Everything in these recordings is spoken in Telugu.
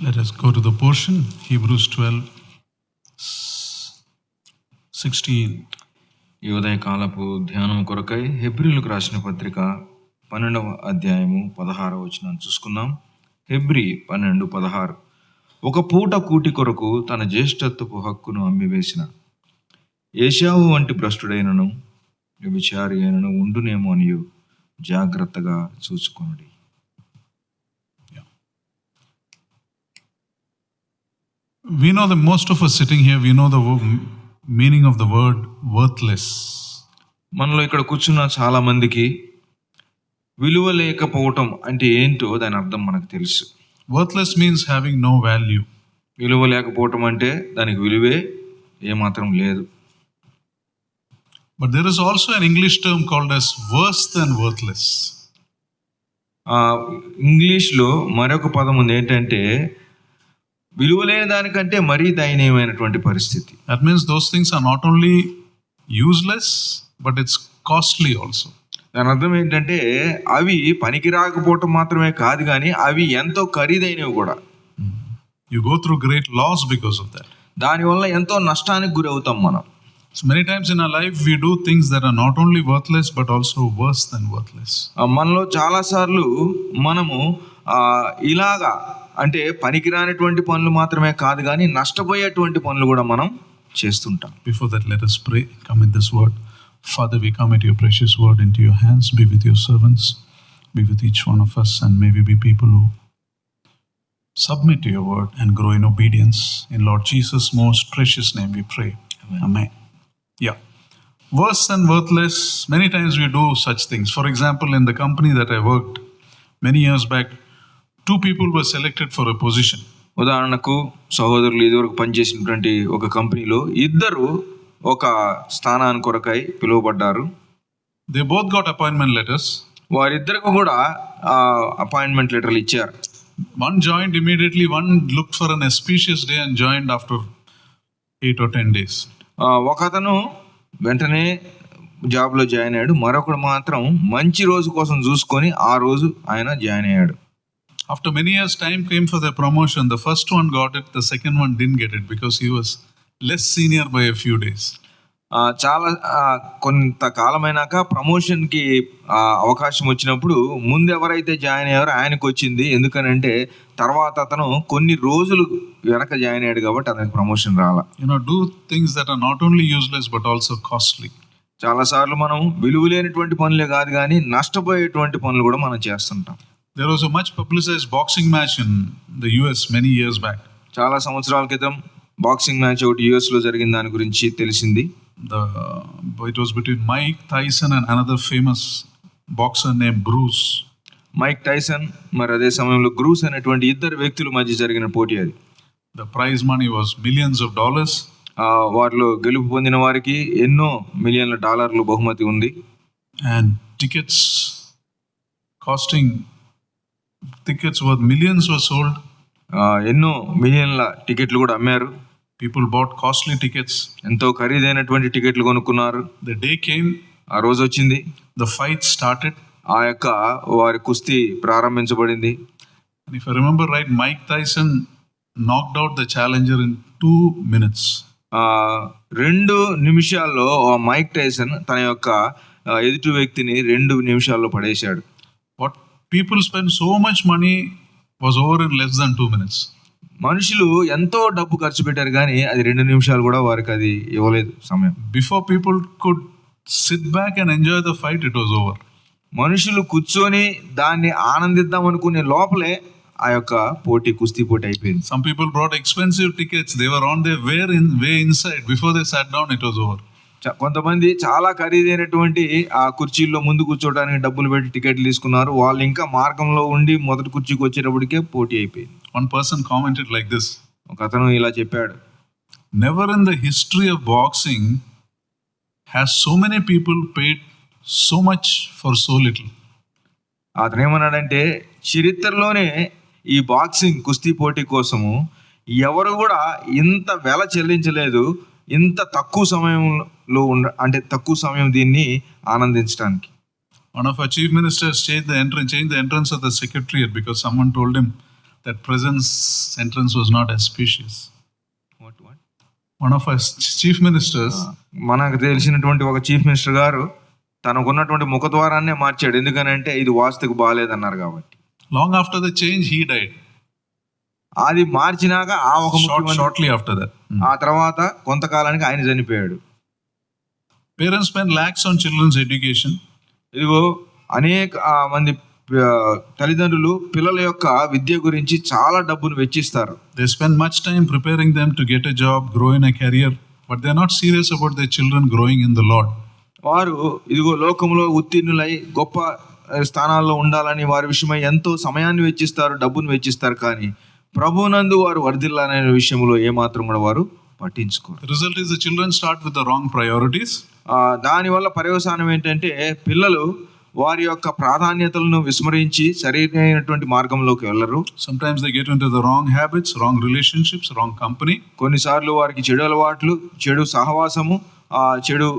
Let us go to the portion, Hebrews 12:16. ఈ ఉదయకాలపు ధ్యానం కొరకై హెబ్రీలకు రాసిన పత్రిక 12వ అధ్యాయము 16వ వచనాన్ని చూసుకుందాం. హెబ్రీ 12:16. ఒక పూట కూటి కొరకు తన జ్యేష్ఠత్వపు హక్కును అమ్మివేసిన ఏశావు వంటి భ్రష్టుడైనను వ్యభిచారి అయినను ఉండునేమో అని జాగ్రత్తగా చూసుకొనుడి. We know that most of us sitting here, we know the meaning of the word worthless. మనలో ఇక్కడ కూర్చున్న చాలా మందికి విలువ లేకపోవటం అంటే ఏంటో దాని అర్థం మనకు తెలుసు. Worthless means having no value. విలువ లేకపోవటం అంటే దానికి విలువే ఏమాత్రం లేదు. But there is also an English term called as worse than worthless. ఇంగ్లీష్లో మరొక పదం ఉంది, ఏంటంటే విలువ లేని దానికంటే మరీ దయనీయమైనటువంటి పరిస్థితి. That means those things are not only useless, but it's costly also. దాని అర్థం ఏంటంటే అవి పనికి రాకపోవటం మాత్రమే కాదు, కానీ అవి ఎంతో ఖరీదైనవి కూడా. You go through great loss because of that. దానివల్ల ఎంతో నష్టానికి గురి అవుతాం మనం. So many times in our life we do things that are not only worthless but also worse than worthless. మనలో చాలాసార్లు మనము ఇలాగా అంటే పనికిరానటువంటి పనులు మాత్రమే కాదు, కానీ నష్టపోయేటువంటి పనులు కూడా మనం చేస్తుంటాం. Before that, let us pray. Commit this word. Father, we commit your precious word into your hands. Be with your servants. Be with each one of us, and may we be people who submit to your word and grow in obedience. In Lord Jesus' most precious name we pray. Amen. Yeah. Worse than worthless. Many times we do such things. For example, in the company that I worked many years back, 2 people were selected for a position. ఉదాహరణకు సహోదరులు ఇదివరకు పనిచేసినటువంటి ఒక కంపెనీలో 2 ఒక స్థానాన్ని కొరకై పిలువబడ్డారు. They both got appointment letters. వారిద్దరికి కూడా అపాయింట్మెంట్ లెటర్లు ఇచ్చారు. One joined immediately, one looked for an auspicious day and joined after 8 or 10 days. ఒకతను వెంటనే జాబ్లో జాయిన్ అయ్యాడు, మరొకడు మాత్రం మంచి రోజు కోసం చూసుకొని ఆ రోజు ఆయన జాయిన్ అయ్యాడు. After many years, time came for their promotion. The first one got it, the second one didn't get it because he was less senior by a few days. చాలా కొంతకాలమైనాక ప్రమోషన్కి అవకాశం వచ్చినప్పుడు ముందు ఎవరైతే జాయిన్ అయ్యారో ఆయనకు వచ్చింది. ఎందుకనంటే తర్వాత అతను కొన్ని రోజులు వెనక జాయిన్ అయ్యాడు కాబట్టి అతనికి ప్రమోషన్ రాలా. Do things that are not only useless but also costly. చాలాసార్లు మనం విలువలేనటువంటి పనులే కాదు, కానీ నష్టపోయేటువంటి పనులు కూడా మనం చేస్తుంటాం. There was a much publicized boxing match in the US many years back. చాలా సంవత్సరాల క్రితం బాక్సింగ్ మ్యాచ్ ఒకటి యుఎస్లో జరిగిన దాని గురించి తెలిసింది. It was between Mike Tyson and another famous boxer named Bruce. Mike Tyson మరి అదే సమయంలో గ్రూస్ అనేటువంటి 2 వ్యక్తుల మధ్య జరిగిన పోటీ అది. The prize money was millions of dollars. వారిలో గెలుపు పొందిన వారికి ఎన్నో మిలియన్ల డాలర్లు బహుమతి ఉంది. And tickets worth millions were sold. ఎన్నో మిలియన్ల టికెట్లు కూడా అమ్మారు. People bought costly tickets. ఎంతో ఖరీదైనటువంటి టికెట్లు కొనుక్కున్నారు. The day came. ఆ రోజు వచ్చింది. The fight started. ఆ యొక్క వారి కుస్తీ ప్రారంభించబడింది. And if I remember right, Mike Tyson knocked out the challenger in 2 minutes. 2 నిమిషాల్లో మైక్ టైసన్ తన యొక్క ఎదుటి వ్యక్తిని 2 నిమిషాల్లో పడేశాడు. What people spend so much money was over in less than 2 minutes. మనుషులు ఎంతో డబ్బు ఖర్చు పెట్టారు, కానీ అది 2 నిమిషాలు కూడా వారికి అది ఇవ్వలేదు సమయం. Before people could sit back and enjoy the fight, it was over. మనుషులు కూర్చొని దాన్ని ఆనందిద్దాం అనుకునే లోపలే ఆ యొక్క కుస్తీ పోటీ అయిపోయింది. Some people brought expensive tickets. They were on their way inside. Before they sat down, it was over. కొంతమంది చాలా ఖరీదైనటువంటి ఆ కుర్చీల్లో ముందు కూర్చోడానికి డబ్బులు పెట్టి టికెట్లు తీసుకున్నారు. వాళ్ళు ఇంకా మార్గంలో ఉండి మొదటి కుర్చీకి వచ్చేటప్పటికే పోటీ అయిపోయింది. One person commented like this. ఒక అతను ఇలా చెప్పాడు, Never in the history of boxing has so many people paid so much for so little. అతను ఏమన్నాడంటే, చరిత్రలోనే ఈ బాక్సింగ్ కుస్తీ పోటీ కోసము ఎవరు కూడా ఇంత వెల చెల్లించలేదు, ఇంత తక్కువ సమయంలో అంటే తక్కువ సమయం దీన్ని ఆనందించడానికి. One of our chief ministers changed the entrance of the secretariat because someone told him that presence entrance was not auspicious. What? One of our chief ministers, మనకు తెలిసినటువంటి ఒక చీఫ్ మినిస్టర్ గారు తనకున్నటువంటి ముఖద్వారాన్నే మార్చాడు. ఎందుకనంటే ఇది వాస్తుకు బాగాలేదన్నారు కాబట్టి. long after the change he died. అది మార్చినాక ఆ ఒక shortly after that. ఆ తర్వాత కొంతకాలానికి ఆయన చనిపోయాడు. Parents spend lakhs on children's education. ఇదిగో అనేక మంది తల్లిదండ్రులు పిల్లల యొక్క విద్య గురించి చాలా డబ్బును వెచ్చిస్తారు. They spend much time preparing them to get a job, grow in a career, but they are not serious about their children growing in the Lord. వారు ఇదిగో లోకంలో ఉత్తీర్ణులై గొప్ప స్థానాల్లో ఉండాలని వారి విషయమై ఎంతో సమయాన్ని వెచ్చిస్తారు, డబ్బును వెచ్చిస్తారు, కానీ ప్రభువునందు వారు వర్ధిల్లాలనే విషయంలో ఏమాత్రం కూడా వారు పట్టించుకోరు. The result is the children start with the wrong priorities. దానివల్ల పర్యవసానం ఏంటంటే పిల్లలు వారి యొక్క ప్రాధాన్యతలను విస్మరించి సరైనటువంటి మార్గంలోకి వెళ్ళరు. Sometimes they get into the wrong habits, wrong relationships, wrong company. కొన్నిసార్లు వారికి చెడు అలవాట్లు, చెడు సహవాసము, చెడు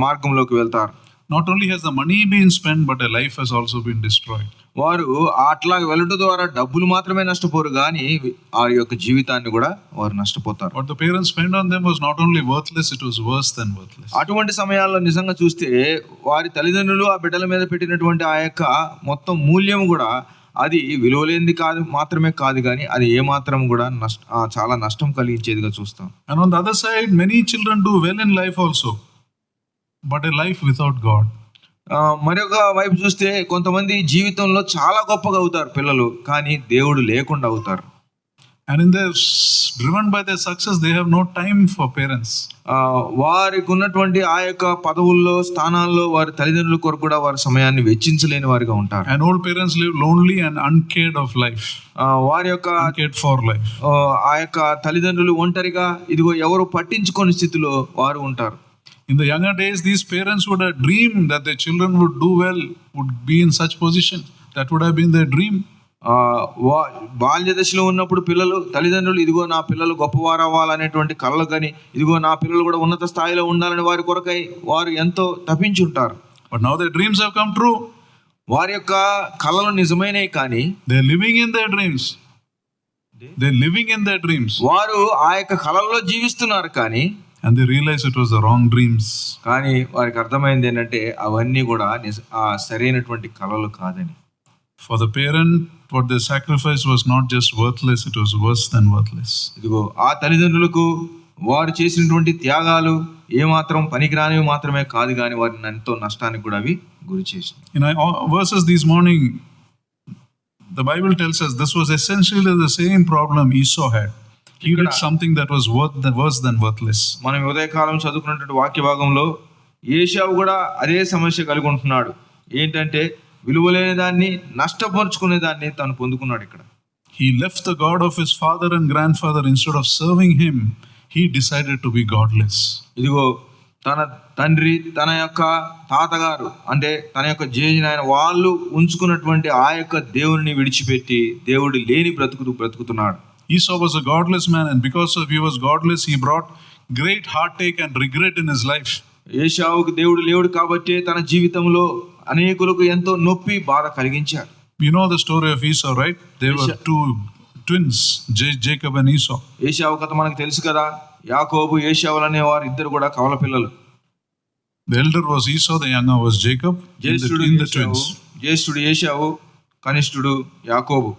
మార్గంలోకి వెళ్తారు. Not only has the money been spent, but a life has also been destroyed. వారు అట్లా వెళ్ళడం ద్వారా డబ్బులు మాత్రమే నష్టపోరు, కానీ ఆ యొక్క జీవితాన్ని కూడా వారు నష్టపోతారు. What the parents spent on them was not only worthless, it was worse than worthless. అటువంటి సమయాల్లో నిజంగా చూస్తే వారి తల్లిదండ్రులు ఆ బిడ్డల మీద పెట్టినటువంటి ఆ యొక్క మొత్తం మూల్యం కూడా అది విలువలేనిది కాదు, మాత్రమే కాదు, కానీ అది ఏమాత్రం కూడా చాలా నష్టం కలిగించేదిగా చూస్తాం. And on the other side, many children do well in life also, but a life without God. మరొక వైపు చూస్తే కొంతమంది జీవితంలో చాలా గొప్పగా అవుతారు పిల్లలు, కానీ దేవుడు లేకుండా అవుతారు. And in their driven by their success, they have no time for parents. వారికి ఉన్నటువంటి ఆ యొక్క పదవుల్లో, స్థానాల్లో వారి తల్లిదండ్రుల కొరకు కూడా వారి సమయాన్ని వెచ్చించలేని వారిగా ఉంటారు. And old parents live lonely and uncared of life. వారి యొక్క uncared for life. ఆ యొక్క తల్లిదండ్రులు ఒంటరిగా ఇదిగో ఎవరు పట్టించుకోని స్థితిలో వారు ఉంటారు. In the younger days, these parents would have dreamed that their children would do well, would be in such position. That would have been their dream. బాల్య దశలో ఉన్నప్పుడు పిల్లలు తల్లిదండ్రులు ఇదిగో నా పిల్లలు గొప్పవారు అవ్వాలనేటువంటి కలలు, కానీ ఇదిగో నా పిల్లలు కూడా ఉన్నత స్థాయిలో ఉండాలని వారి కొరకై వారు ఎంతో తపించి ఉంటారు. But now their dreams have come true. వారి యొక్క కలలు నిజమైనవి, కానీ they are living in their dreams. They are living in their dreams. వారు ఆ యొక్క కలల్లో జీవిస్తున్నారు, కానీ and they realize it was the wrong dreams. కానీ వారికి అర్థమైంది ఏంటంటే అవన్నీ కూడా సరైనటువంటి కలలు కాదని. For the parent, what they sacrificed was not just worthless, it was worse than worthless. ఇదిగో ఆ తల్లిదండ్రులకు వారు చేసినటువంటి త్యాగాలు ఏమాత్రం పనికిరానివి మాత్రమే కాదు, కానీ వారిని ఎంతో నష్టానికి కూడా అవి గురి చేసింది. In our verses this morning, the Bible tells us this was essentially the same problem Esau had. He did something that was worse than worthless. మనం ఉదయకాలం చదువుకున్నటువంటి వాక్య భాగంలో ఏశావు కూడా అదే సమస్య కలిగి ఉంటున్నాడు. ఏంటంటే విలువలేని దాన్ని, నష్టపరుచుకునే దాన్ని తాను పొందుకున్నాడు. ఇక్కడ he left the God of his father and grandfather. Instead of serving him, he decided to be godless. ఇదిగో తన తండ్రి, తన యొక్క తాతగారు, అంటే తన యొక్క జేజనాయన వాళ్ళు ఉంచుకున్నటువంటి ఆ యొక్క దేవుని విడిచిపెట్టి దేవుడు లేని బ్రతుకుతున్నాడు. Esau was a godless man, and because of he was godless, he brought great heartache and regret in his life. ఏశావుకు దేవుడు లేడు కాబట్టి తన జీవితంలో అనేకులకు ఎంతో నొప్పి, బాధ కలిగించాడు. You know the story of Esau, right? They were two twins, Jacob and Esau. ఏశావు కథ మనకు తెలుసు కదా. యాకోబు, ఏశావులు అనే వారు ఇద్దరు కూడా కవల పిల్లలు. The elder was Esau, the younger was Jacob. In the twins. జ్యేష్ఠుడు ఏశావు, కనిష్ఠుడు యాకోబు.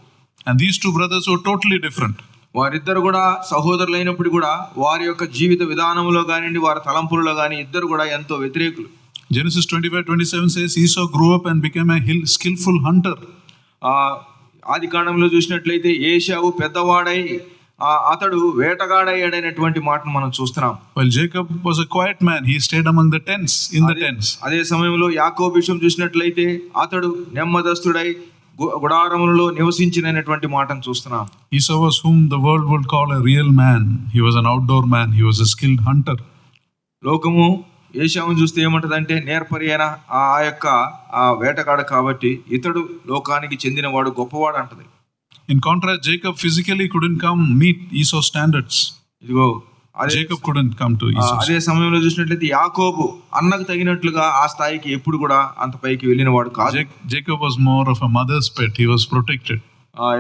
And these two brothers were totally different. వారిద్దరు కూడా సహోదరులైనప్పుడు కూడా వారి యొక్క జీవిత విధానంలో కానివ్వండి, వారి తలంపులలో కానీ ఇద్దరు కూడా ఎంతో వ్యతిరేకులు. Genesis 25:27 says Esau grew up and became a skillful hunter. ఆది కాండంలో చూసినట్లయితే ఏశావు పెద్దవాడై అతడు వేటగాడయ్యాడనేటువంటి మాటను మనం చూస్తున్నాం. While Jacob was a quiet man, he stayed among the tents, in the tents. అదే సమయంలో యాకోబు విషయం చూసినట్లయితే అతడు నెమ్మదస్తుడై గుడారములలో నివసించినటువంటి మాటను చూస్తున్నాం. Esau was whom the world would call a real man. He was an outdoor man. He was a skilled hunter. లోకము ఏశావును చూస్తే ఏమంటదంటే నేర్పరి అయిన ఆ యొక్క ఆ వేటగాడు కాబట్టి ఇతడు లోకానికి చెందినవాడు, గొప్పవాడు అంటది. In contrast, Jacob physically couldn't come meet Esau's standards. ఇదిగో Jacob couldn't come to Esau. అదే సమయంలో చూసినట్లయితే యాకోబు అన్నకు తగినట్లుగా ఆ స్థాయికి ఎప్పుడు కూడా అంత పైకి వెళ్ళిన వాడు కాదు. Jacob was more of a mother's pet. He was protected.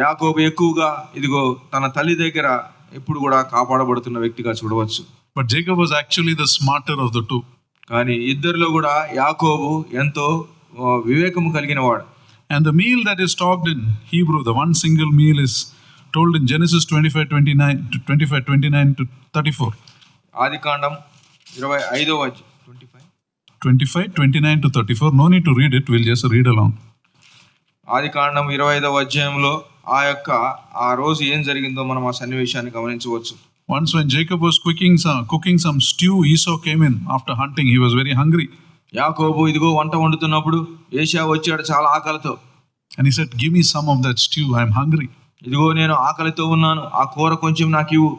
యాకోబు ఎక్కువగా ఇదిగో తన తల్లి దగ్గర ఎప్పుడు కూడా కాపాడబడుతున్న వ్యక్తిగా చూడవచ్చు. But Jacob was actually the smarter of the two. కానీ ఇద్దరిలో కూడా యాకోబు ఎంతో వివేకము కలిగిన వాడు. And the meal that is talked in Hebrew, the one single meal, is told in Genesis 25:29 to 34. Adikandam 25:29 to 34. No need to read it, we'll just read along. ఆదికాండం 25వ అధ్యాయంలో ఆ రోజు ఏం జరిగిందో మనం ఆ సన్నివేశాన్ని గమనించవచ్చు. Once when Jacob was cooking some stew, Esau came in after hunting. He was very hungry. యాకోబు ఇదిగో వంట వండుతున్నప్పుడు ఏశావు వచ్చాడు చాలా ఆకలితో. And he said, "Give me some of that stew. I am hungry." ఇదిగో నేను ఆకలితో ఉన్నాను, ఆ కూర కొంచెం నాకు ఇవ్వు.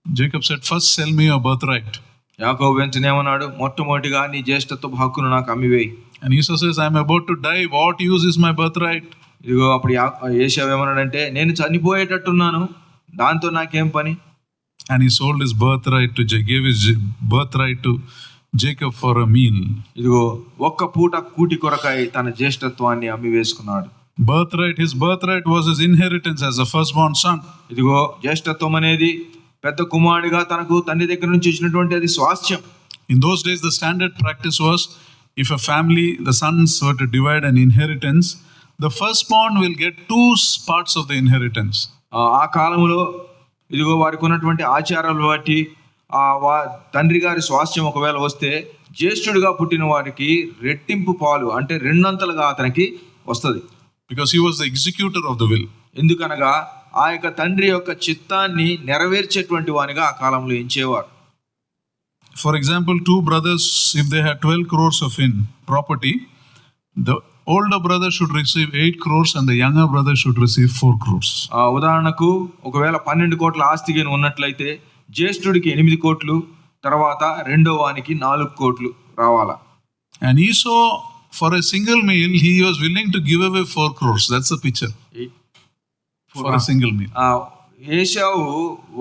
Jacob said, "First sell me your birthright." యాకోబు వెంటనే ఉన్నాడు, మొట్టమొదటిగా నీ జ్యేష్ఠత్వ హక్కును నాకు అమ్మివేయి. And Esau says, "I am about to die. What use is my birthright?" ఇదిగో అప్పుడు ఏశావు ఏమన్నాడంటే, నేను చనిపోయేటట్టున్నాను, దాంతో నాకేం పని. And he sold his birthright gave his birthright to Jacob for a meal. ఇదిగో ఒక్క పూట కూటి కొరకై తన జ్యేష్ఠత్వాన్ని అమ్మి వేసుకున్నాడు. His birthright was his inheritance as a firstborn son. ఇదిగో జ్యేష్ఠత్వం అనేది పెద్ద కుమారుడిగా తనకు తండ్రి దగ్గర నుంచి ఇచ్చినటువంటి అది స్వాస్థ్యం. In those days the standard practice was, if a family, the sons were to divide an inheritance, the firstborn will get 2 parts of the inheritance. ఆ కాలంలో ఇదిగో వారికి ఉన్నటువంటి ఆచారాలు బట్టి తండ్రి గారి స్వాస్థ్యం ఒకవేళ వస్తే జ్యేష్ఠుడిగా పుట్టిన వారికి రెట్టింపు పాలు అంటే 2 అతనికి వస్తుంది. Because he was the executor of the will. ఎందుకనగా ఆ యొక్క తండ్రి యొక్క చిత్తాన్ని నెరవేర్చేటువంటి వానిగా ఆ కాలంలో ఎంచేవారు. For example, 2 brothers, if they had 12 crores of property, the older brother should receive 8 crores and the younger brother should receive 4 crores. ఉదాహరణకు ఒకవేళ 12 కోట్ల ఆస్తి గాని ఉన్నట్లయితే జ్యేష్ఠుడికి 8 కోట్లు, తర్వాత రెండో వానికి 4 కోట్లు రావాలా. And Esau, for a single meal, he was willing to give away 4 crores. That's the picture. For a single meal. ఏశావు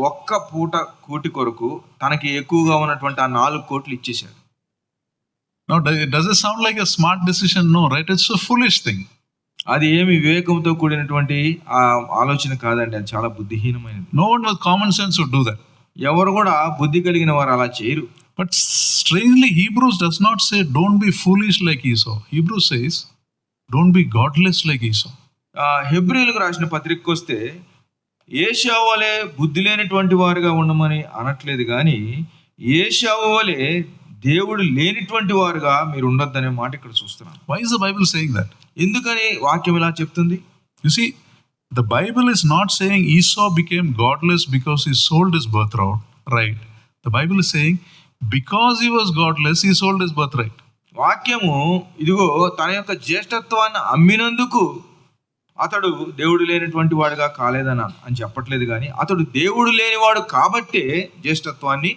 ఒక్క పూట కూటి కొరకు తనకి ఎక్కువగా ఉన్నటువంటి ఆ 4 కోట్లు ఇచ్చేశాడు. Now, does it sound like a smart decision? No, right? It's a foolish thing. అది ఏమి వివేకంతో కూడినటువంటి ఆలోచన కాదండి, అది చాలా బుద్ధిహీనమైనది. No one with common sense would do that. ఎవరు కూడా బుద్ధి కలిగిన వారు అలా చేయరు. But strangely, Hebrews does not say don't be foolish like Esau. Hebrews says don't be godless like Esau. హెబ్రీయులకు రాసిన పత్రికకు వస్తే ఏశావు వలె బుద్ధి లేనటువంటి వారుగా ఉండమని అనట్లేదు, కానీ ఏశావు వలె దేవుడు లేనిటువంటి వారుగా మీరు ఉండొద్దనే మాట ఇక్కడ చూస్తున్నాం. Why is the Bible saying that? ఎందుకని వాక్యం ఇలా చెప్తుంది? You see, the Bible is not saying Esau became godless because he sold his birthright. Right? The Bible is saying because he was godless, he sold his birthright. వాక్యము ఇదిగో తన యొక్క జ్యేష్ఠత్వాన్ని అమ్మినందుకు అతడు దేవుడు లేనటువంటి వాడుగా కాలేదని అని చెప్పట్లేదు, కానీ అతడు దేవుడు లేనివాడు కాబట్టే జ్యేష్ఠత్వాన్ని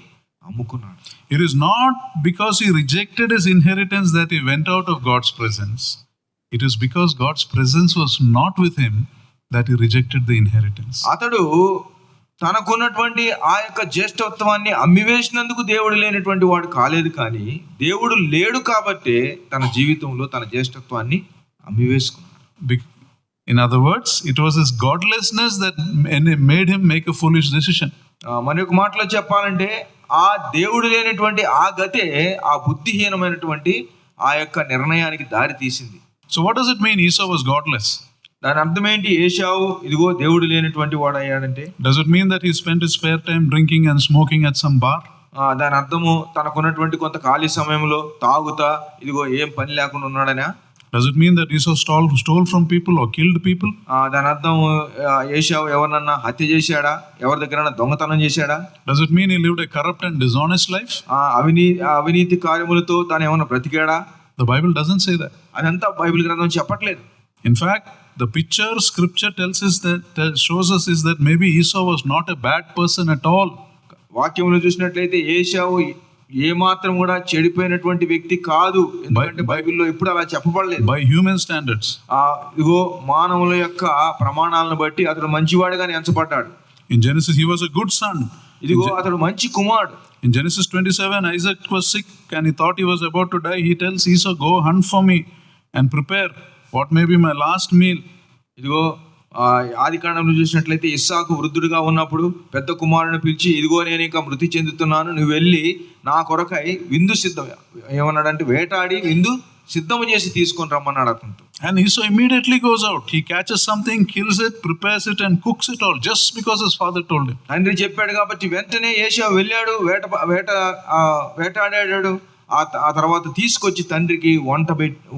అమ్ముకున్నాడు. It is not because he rejected his inheritance that he went out of God's presence. It is because God's presence was not with him that he rejected the inheritance. అతడు తనకున్నటువంటి ఆ యొక్క జ్యేష్ఠత్వాన్ని అమ్మివేసినందుకు దేవుడు లేనటువంటి వాడు కాలేదు, కానీ దేవుడు లేడు కాబట్టే తన జీవితంలో తన జ్యేష్ఠత్వాన్ని అమ్మివేసుకున్నాడు. In other words, it was his godlessness that made him make a foolish decision. మరొక మాటలో చెప్పాలంటే ఆ దేవుడు లేనటువంటి ఆ గతే ఆ బుద్ధిహీనమైనటువంటి ఆ యొక్క నిర్ణయానికి దారి తీసింది. So what does it mean Esau was godless? దాని అర్థం ఏంటి? ఏశావు ఇదిగో దేవుడు లేనటువంటి వాడు అయ్యాడంటే. Does it mean that he spent his spare time drinking and smoking at some bar? దాని అర్థము తనకున్నటువంటి కొంత ఖాళీ సమయంలో తాగుతా ఇదిగో ఏం పని లేకుండా ఉన్నాడనా? Does it mean that Esau stole from people or killed people? దాని అర్థం ఏశావు ఎవరినన్నా హత్య చేశాడా, ఎవరి దగ్గరైనా దొంగతనం చేశాడా? Does it mean he lived a corrupt and dishonest life? అవినీతి కార్యములతో తాను ఏమన్నా బ్రతికాడా? The Bible doesn't say that. అదంతా బైబిల్ గ్రంథం చెప్పట్లేదు. In fact, the picture scripture tells us shows us is that maybe Esau was not a bad person at all. వాక్యంలో చూసినట్లయితే ఏశావు ఏ మాత్రం కూడా చెడిపోయినటువంటి వ్యక్తి కాదు, ఎందుకంటే బైబిల్లో ఎప్పుడు అలా చెప్పబడలేదు. By human standards. ఇదిగో మానవుల యొక్క ప్రమాణాలను బట్టి అతడు మంచివాడుగానే ఎంచబడ్డాడు. In Genesis he was a good son. ఇదిగో అతడు మంచి కుమారుడు. In Genesis 27, Isaac was sick and he thought he was about to die. He tells Esau, "Go hunt for me and prepare what may be my last meal." ఇదిగో ఆది కాండంలో చూసినట్లయితే ఇస్సాకు వృద్ధుడిగా ఉన్నప్పుడు పెద్ద కుమారుని పిలిచి, ఇదిగో నేను ఇంకా మృతి చెందుతున్నాను, నువ్వు వెళ్ళి నా కొరకై విందు సిద్ధం, ఏమన్నాడంటే వేటాడి విందు సిద్ధము చేసి తీసుకొని రమ్మన్నాడు అతనితో. And Esau immediately goes out. He catches something, kills it, prepares it and cooks it all just because his father told him. తండ్రి చెప్పాడు కాబట్టి వెంటనే ఏశావు వెళ్ళాడు, వేటాడాడు. ఆ తర్వాత తీసుకొచ్చి తండ్రికి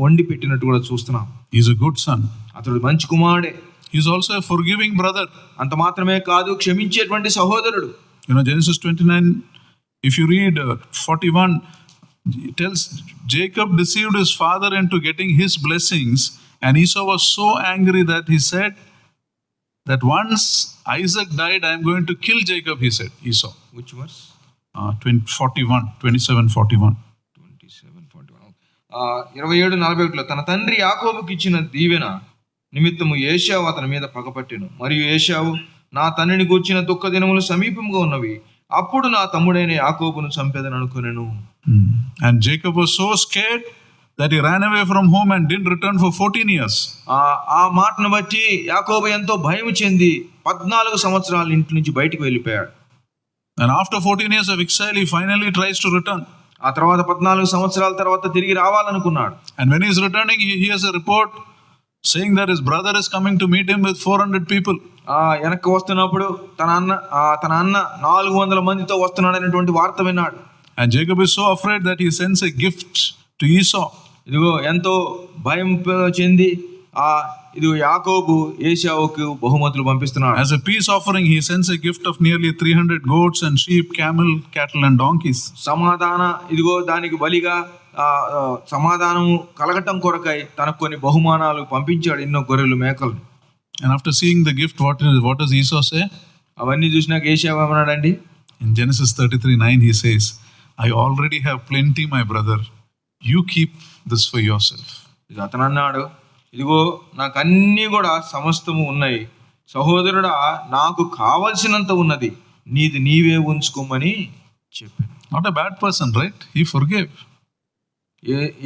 వండి పెట్టినట్టు కూడా చూస్తున్నాం. He's a good son. అతడు మంచి కుమారుడే. He's also a forgiving brother. అంత మాత్రమే కాదు, క్షమించేటువంటి సహోదరుడు. Genesis 29, if you read 41, it tells Jacob deceived his father into getting his blessings, and Esau was so angry that he said that once Isaac died, I am going to kill Jacob, he said, Esau. Which verse? 27:41. 27:41. 27:41 తన తండ్రి యాకోబుకి ఇచ్చిన దీవెన నిమిత్తము ఏశావు అతని మీద పగపట్టెను. మరియు ఏశావు, నా తండ్రిని గూర్చిన దుఃఖ దినములు సమీపంగా ఉన్నవి, అప్పుడు నా తమ్ముడైన యాకోబును చంపేదని అనుకునేను. And Jacob was so scared that he ran away from home and didn't return for 14 years. ఆ మాటను బట్టి యాకోబు ఎంతో భయం చెంది 14 సంవత్సరాల ఇంటి నుంచి బయటికి వెళ్ళిపోయాడు. And after 14 years of exile, he finally tries to return. ఆ తర్వాత 14 సంవత్సరాల తర్వాత తిరిగి రావాలనుకున్నాడు. And when he is returning, he hears a report saying that his brother is coming to meet him with 400 people. వెనక్కి వస్తున్నప్పుడు తన అన్న 400 మందితో వస్తున్నాడనేటువంటి వార్త విన్నాడు. And Jacob is so afraid that he sends a gift to Esau. ఇదిగో ఎంతో భయం చెంది ఇదిగో యాకోబు ఏశావుకు బహుమతులు పంపిస్తున్నాడు. As a peace offering, he sends a gift of nearly 300 goats and sheep, camel, cattle and donkeys. ఇదిగో దానికి బలిగా సమాధానము కలగటం కొరకై తనకు కొన్ని బహుమానాలు పంపించాడు, ఎన్నో గొర్రెలు మేకలు. And after seeing the gift, what does Esau say? అవన్నీ చూసినాక ఏశావు ఏమన్నాడండి? In Genesis 33:9 he says, I already have plenty, my brother. You keep this for yourself. అతను అన్నాడు, ఇదిగో నాకు అన్నీ కూడా సమస్తము ఉన్నాయి, సహోదరుడా నాకు కావలసినంత ఉన్నది, నీది నీవే ఉంచుకోమని చెప్పాను. Not a bad person, right? He forgave.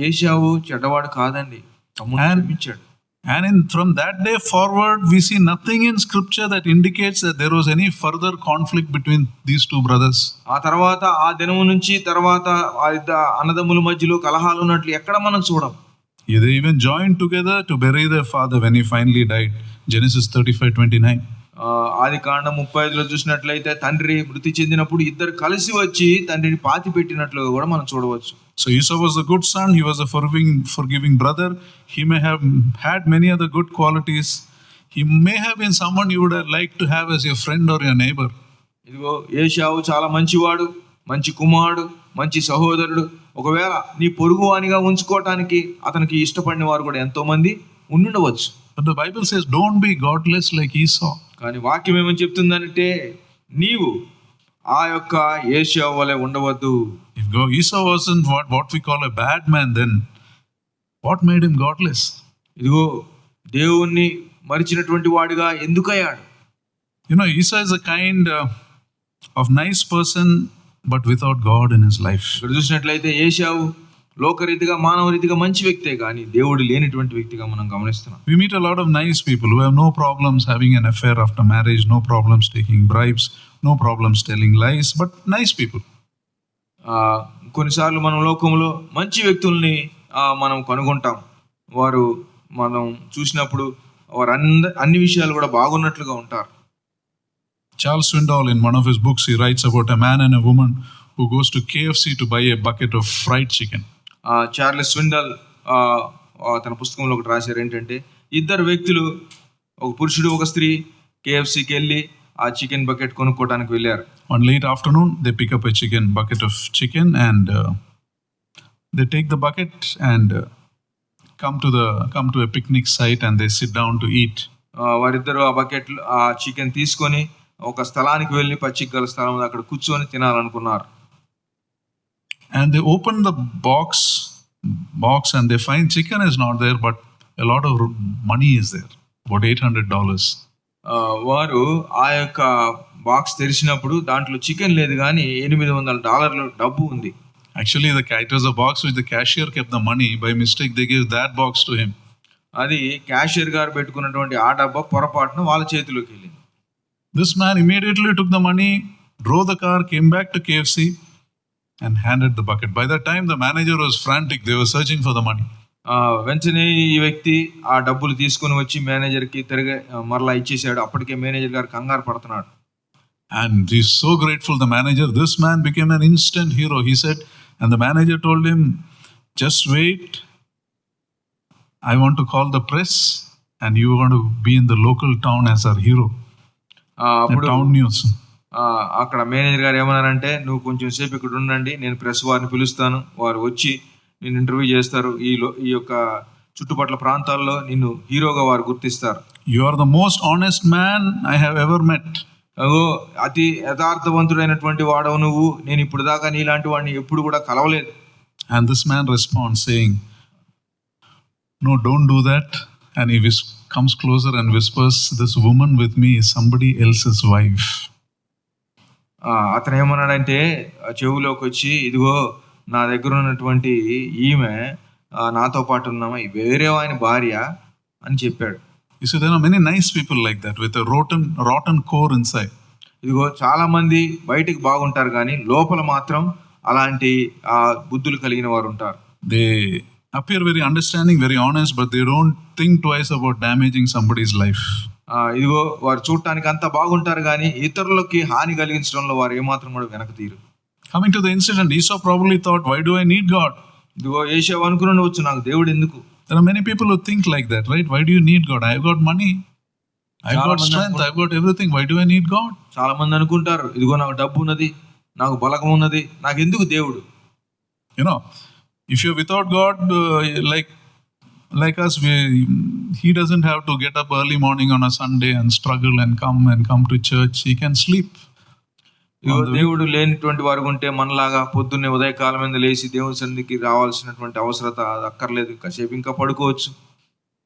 ఏశావు చెడ్డవాడు కాదండి, తమ్ముడు క్షమించాడు. And from that day forward, we see nothing in scripture that indicates that there was any further conflict between these two brothers. ఆ తర్వాత ఆ దినము నుంచి తర్వాత అన్నదమ్ముల మధ్యలో కలహాలు ఉన్నట్లు ఎక్కడ మనం చూడం. They even joined together to bury their father when he finally died. Genesis 35:29. ఆది కాండం 35లో చూసినట్లయితే తండ్రి మృతి చెందినప్పుడు ఇద్దరు కలిసి వచ్చి తండ్రిని పాతి పెట్టినట్లు కూడా మనం చూడవచ్చు. So Esau was a good son. He was a forgiving brother. He may have had many other good qualities. He may have been someone you would have liked to have as your friend or your neighbor. ఇదిగో ఏశావు చాలా మంచివాడు, మంచి కుమారుడు, మంచి సహోదరుడు. ఒకవేళ నీ పొరుగువానిగా ఉంచుకోవటానికి అతనికి ఇష్టపడిన వారు కూడా ఎంతో మంది ఉండుండవచ్చు. But the Bible says, don't be godless like Esau. కానీ వాక్యం ఏమని చెప్తుందంటే, నీవు ఆ యొక్క ఏశావు వలె ఉండవద్దు. If Esau wasn't what we call a bad man, then what made him godless? ఇదిగో దేవుణ్ణి మరిచినటువంటి వాడిగా ఎందుకయ్యాడు? Esau is a kind of nice person, but without God in his life. ఇక్కడ చూసినట్లయితే ఏశావు లోకరీతిగా మానవ రీతిగా మంచి వ్యక్తే కానీ దేవుడు లేనిటువంటి వ్యక్తిగా మనం గమనిస్తున్నాం. We meet a lot of nice people who have no problems having an affair after marriage, no problems taking bribes, no problems telling lies, but nice people. కొన్నిసార్లు మనం లోకంలో మంచి వ్యక్తుల్ని మనం కనుగొంటాం. వారు మనం చూసినప్పుడు వారు అన్ని విషయాలు కూడా బాగున్నట్లుగా ఉంటారు. Charles Swindoll, in one of his books, he writes about a man and a woman who goes to KFC to buy a bucket of fried chicken. Charles Swindoll తన పుస్తకంలో ఒకటి రాశారు, ఏంటంటే ఇద్దరు వ్యక్తులు, ఒక పురుషుడు ఒక స్త్రీ KFCకి వెళ్ళి ఆ చికెన్ బకెట్ కొనుక్కోవడానికి వెళ్ళారు. One late afternoon, they pick up a bucket of chicken, and they take the bucket and come to a picnic site, and they sit down to eat. వారిద్దరు ఆ బకెట్ ఆ చికెన్ తీసుకొని ఒక స్థలానికి వెళ్ళి, పచ్చిక గల స్థలం, అక్కడ కూర్చొని తినాలనుకున్నారు. And they open the box and they find chicken is not there, but a lot of money is there, about $800. వారు ఆ యొక్క బాక్స్ తెరిచినప్పుడు దాంట్లో చికెన్ లేదు కానీ $800 డబ్బు ఉంది. Actually, it was a box which the cashier kept the money. By mistake, they gave that box to him. అది క్యాషియర్ గారు పెట్టుకున్నటువంటి ఆ డబ్బా పొరపాటున వాళ్ళ చేతిలోకి వెళ్ళింది. This man immediately took the money, drove the car, came back to KFC and handed the bucket. By that time, the manager was frantic. They were searching for the money. వెంటనే ఈ వ్యక్తి ఆ డబ్బులు తీసుకొని వచ్చి మేనేజర్కి తిరిగి మరలా ఇచ్చేసాడు. అప్పటికే మేనేజర్ గారు కంగారు పడుతున్నాడు. And he's so grateful, the manager. This man became an instant hero. He said, and the manager told him, just wait. I want to call the press and you are going to be in the local town as our hero. అప్పుడు town news. అక్కడ మేనేజర్ గారు ఏమన్నారంటే, నువ్వు కొంచెం సేపు ఇక్కడ ఉండండి, నేను ప్రెస్ వారిని పిలుస్తాను, వారు వచ్చి నిన్ను ఇంటర్వ్యూ చేస్తారు, ఈ యొక్క చుట్టుపక్కల ప్రాంతాల్లో నిన్ను హీరోగా వారు గుర్తిస్తారు. You are the most honest man I have ever met. అతి యథార్థవంతుడైనటువంటి వాడవు నువ్వు, నేను ఇప్పుడు దాకా నీలాంటి వాడిని ఎప్పుడు కూడా కలవలేదు. And this man responds saying, no, don't do that. And he comes closer and whispers, this woman with me is somebody else's wife. అతను ఏమన్నాడంటే చెవులోకి వచ్చి, ఇదిగో నా దగ్గర ఉన్నటువంటి ఈమె నాతో పాటు ఉన్న వేరే ఆయన భార్య అని చెప్పాడు. You see, there are many nice people like that with a rotten core inside. ఇదిగో చాలా మంది బయటికి బాగుంటారు కానీ లోపల మాత్రం అలాంటి బుద్ధులు కలిగిన వారు ఉంటారు. They appear very understanding, very honest, but they don't think twice about damaging somebody's life. ఇదిగో వారు చూడటానికి అంతా బాగుంటారు కానీ ఇతరులకి హాని కలిగించడంలో వారు ఏమాత్రం కూడా వెనక తీరు. Coming to the incident, Esau probably thought, why do I need God? ఇదిగో ఏశావు అనుకుని వచ్చు, నాకు దేవుడు ఎందుకు. There are many people who think like that, right? Why do you need God? I've got money, I've got strength, I've got everything. Why do I need God? చాలా మంది అనుకుంటారు, ఇదిగో నాకు డబ్బు ఉన్నది, నాకు బలగం ఉన్నది, నాకు ఎందుకు దేవుడు. You know, if you're without God, like us, he doesn't have to get up early morning on a Sunday and struggle and come to church. He can sleep. దేవుడు లేనిటువంటి వారు ఉంటే మనలాగా పొద్దున్నే ఉదయకాలం మీద లేచి దేవుని సన్నిధికి రావాల్సినటువంటి అవసరత అక్కర్లేదు, కాసేపు ఇంకా పడుకోవచ్చు.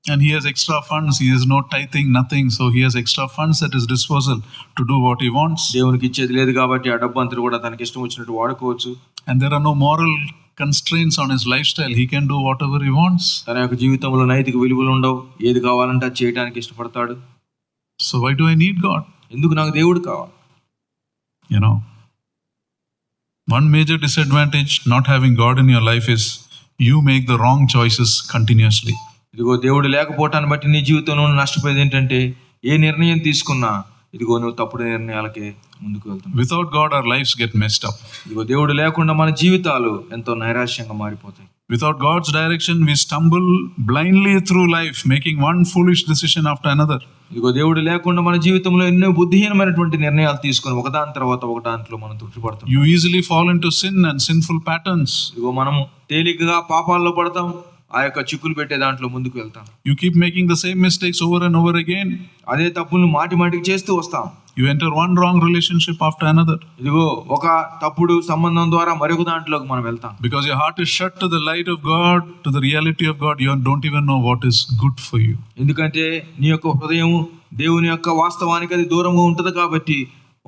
And he has extra funds. He has no tithing, nothing. So he has extra funds at his disposal to do what he wants. దేవునికి ఇచ్చేది లేదు కాబట్టి ఆ డబ్బు అంతా కూడా తనకి ఇష్టం వచ్చినట్టు వాడుకోవచ్చు. And there are no moral constraints on his lifestyle. He can do whatever he wants. తన యొక్క జీవితంలో నైతిక విలువలు ఉండవు, ఏది కావాలంటే అది చేయడానికి ఇష్టపడతాడు. So why do I need God? ఎందుకు నాకు దేవుడు కావాలి. You know, one major disadvantage not having God in your life is you make the wrong choices continuously. ఇదిగో దేవుడు లేకపోవటాన్ని బట్టి నీ జీవితంలో నష్టపోయేది ఏంటంటే, ఏ నిర్ణయం తీసుకున్నా ఇదిగో నువ్వు తప్పుడు నిర్ణయాలకే ముందుకు వెళ్తావు. Without God our lives get messed up. ఇదిగో దేవుడు లేకుండా మన జీవితాలు ఎంతో నైరాశ్యంగా మారిపోతాయి. Without God's direction we stumble blindly through life, making one foolish decision after another. ఇదిగో దేవుడు లేకుండా మన జీవితంలో ఎన్నో బుద్ధిహీనమైనటువంటి నిర్ణయాలు తీసుకొని ఒకదాని తర్వాత ఒక దాంట్లో మనం తృప్తిపడతాం. You easily fall into sin and sinful patterns. ఇదిగో మనము తేలికగా పాపాల్లో పడతాం, ఆ యొక్క చిక్కులు పెట్టే దాంట్లో ముందుకు వెళ్తాం. You keep making the same mistakes over and over again. అదే తప్పులను మాటికి చేస్తూ వస్తాం. You enter one wrong relationship after another. ఇదిగో ఒక తప్పుడు సంబంధం ద్వారా మరొక దాంట్లోకి మనం వెళ్తాం. Because your heart is shut to the light of God, to the reality of God, you don't even know what is good for you. ఎందుకంటే నీ యొక్క హృదయం దేవుని యొక్క వాస్తవానికి అది దూరంగా ఉంటుంది కాబట్టి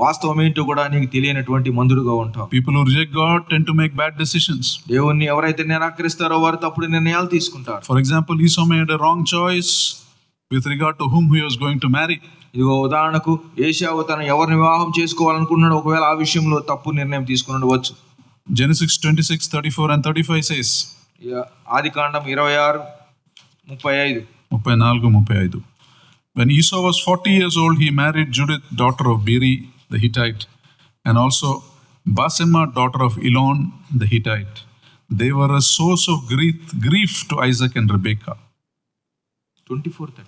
వాస్తవం ఏంటో కూడా నీకు తెలియనటువంటి మందుడుగా ఉంటావు. People who reject God tend to make bad decisions. దేవుణ్ణి ఎవరైతే నిరాకరిస్తారో వారు తప్పుడు నిర్ణయాలు తీసుకుంటారు. For example, Esau made a wrong choice with regard to whom he was going to marry. ఇదిగో ఉదాహరణకు ఏశావు తను ఎవరిని వివాహం చేసుకోవాలనుకున్నాడో ఒకవేళ ఆ విషయంలో తప్పు నిర్ణయం తీసుకుని ఉండవచ్చు. Genesis 26, 34 and 35 says. Adikandam 26:35. 34-35. When Esau was 40 years old, he married Judith, daughter of Beeri the Hittite, and also Basemath, daughter of Elon the Hittite. They were a source of grief to Isaac and Rebekah. 26,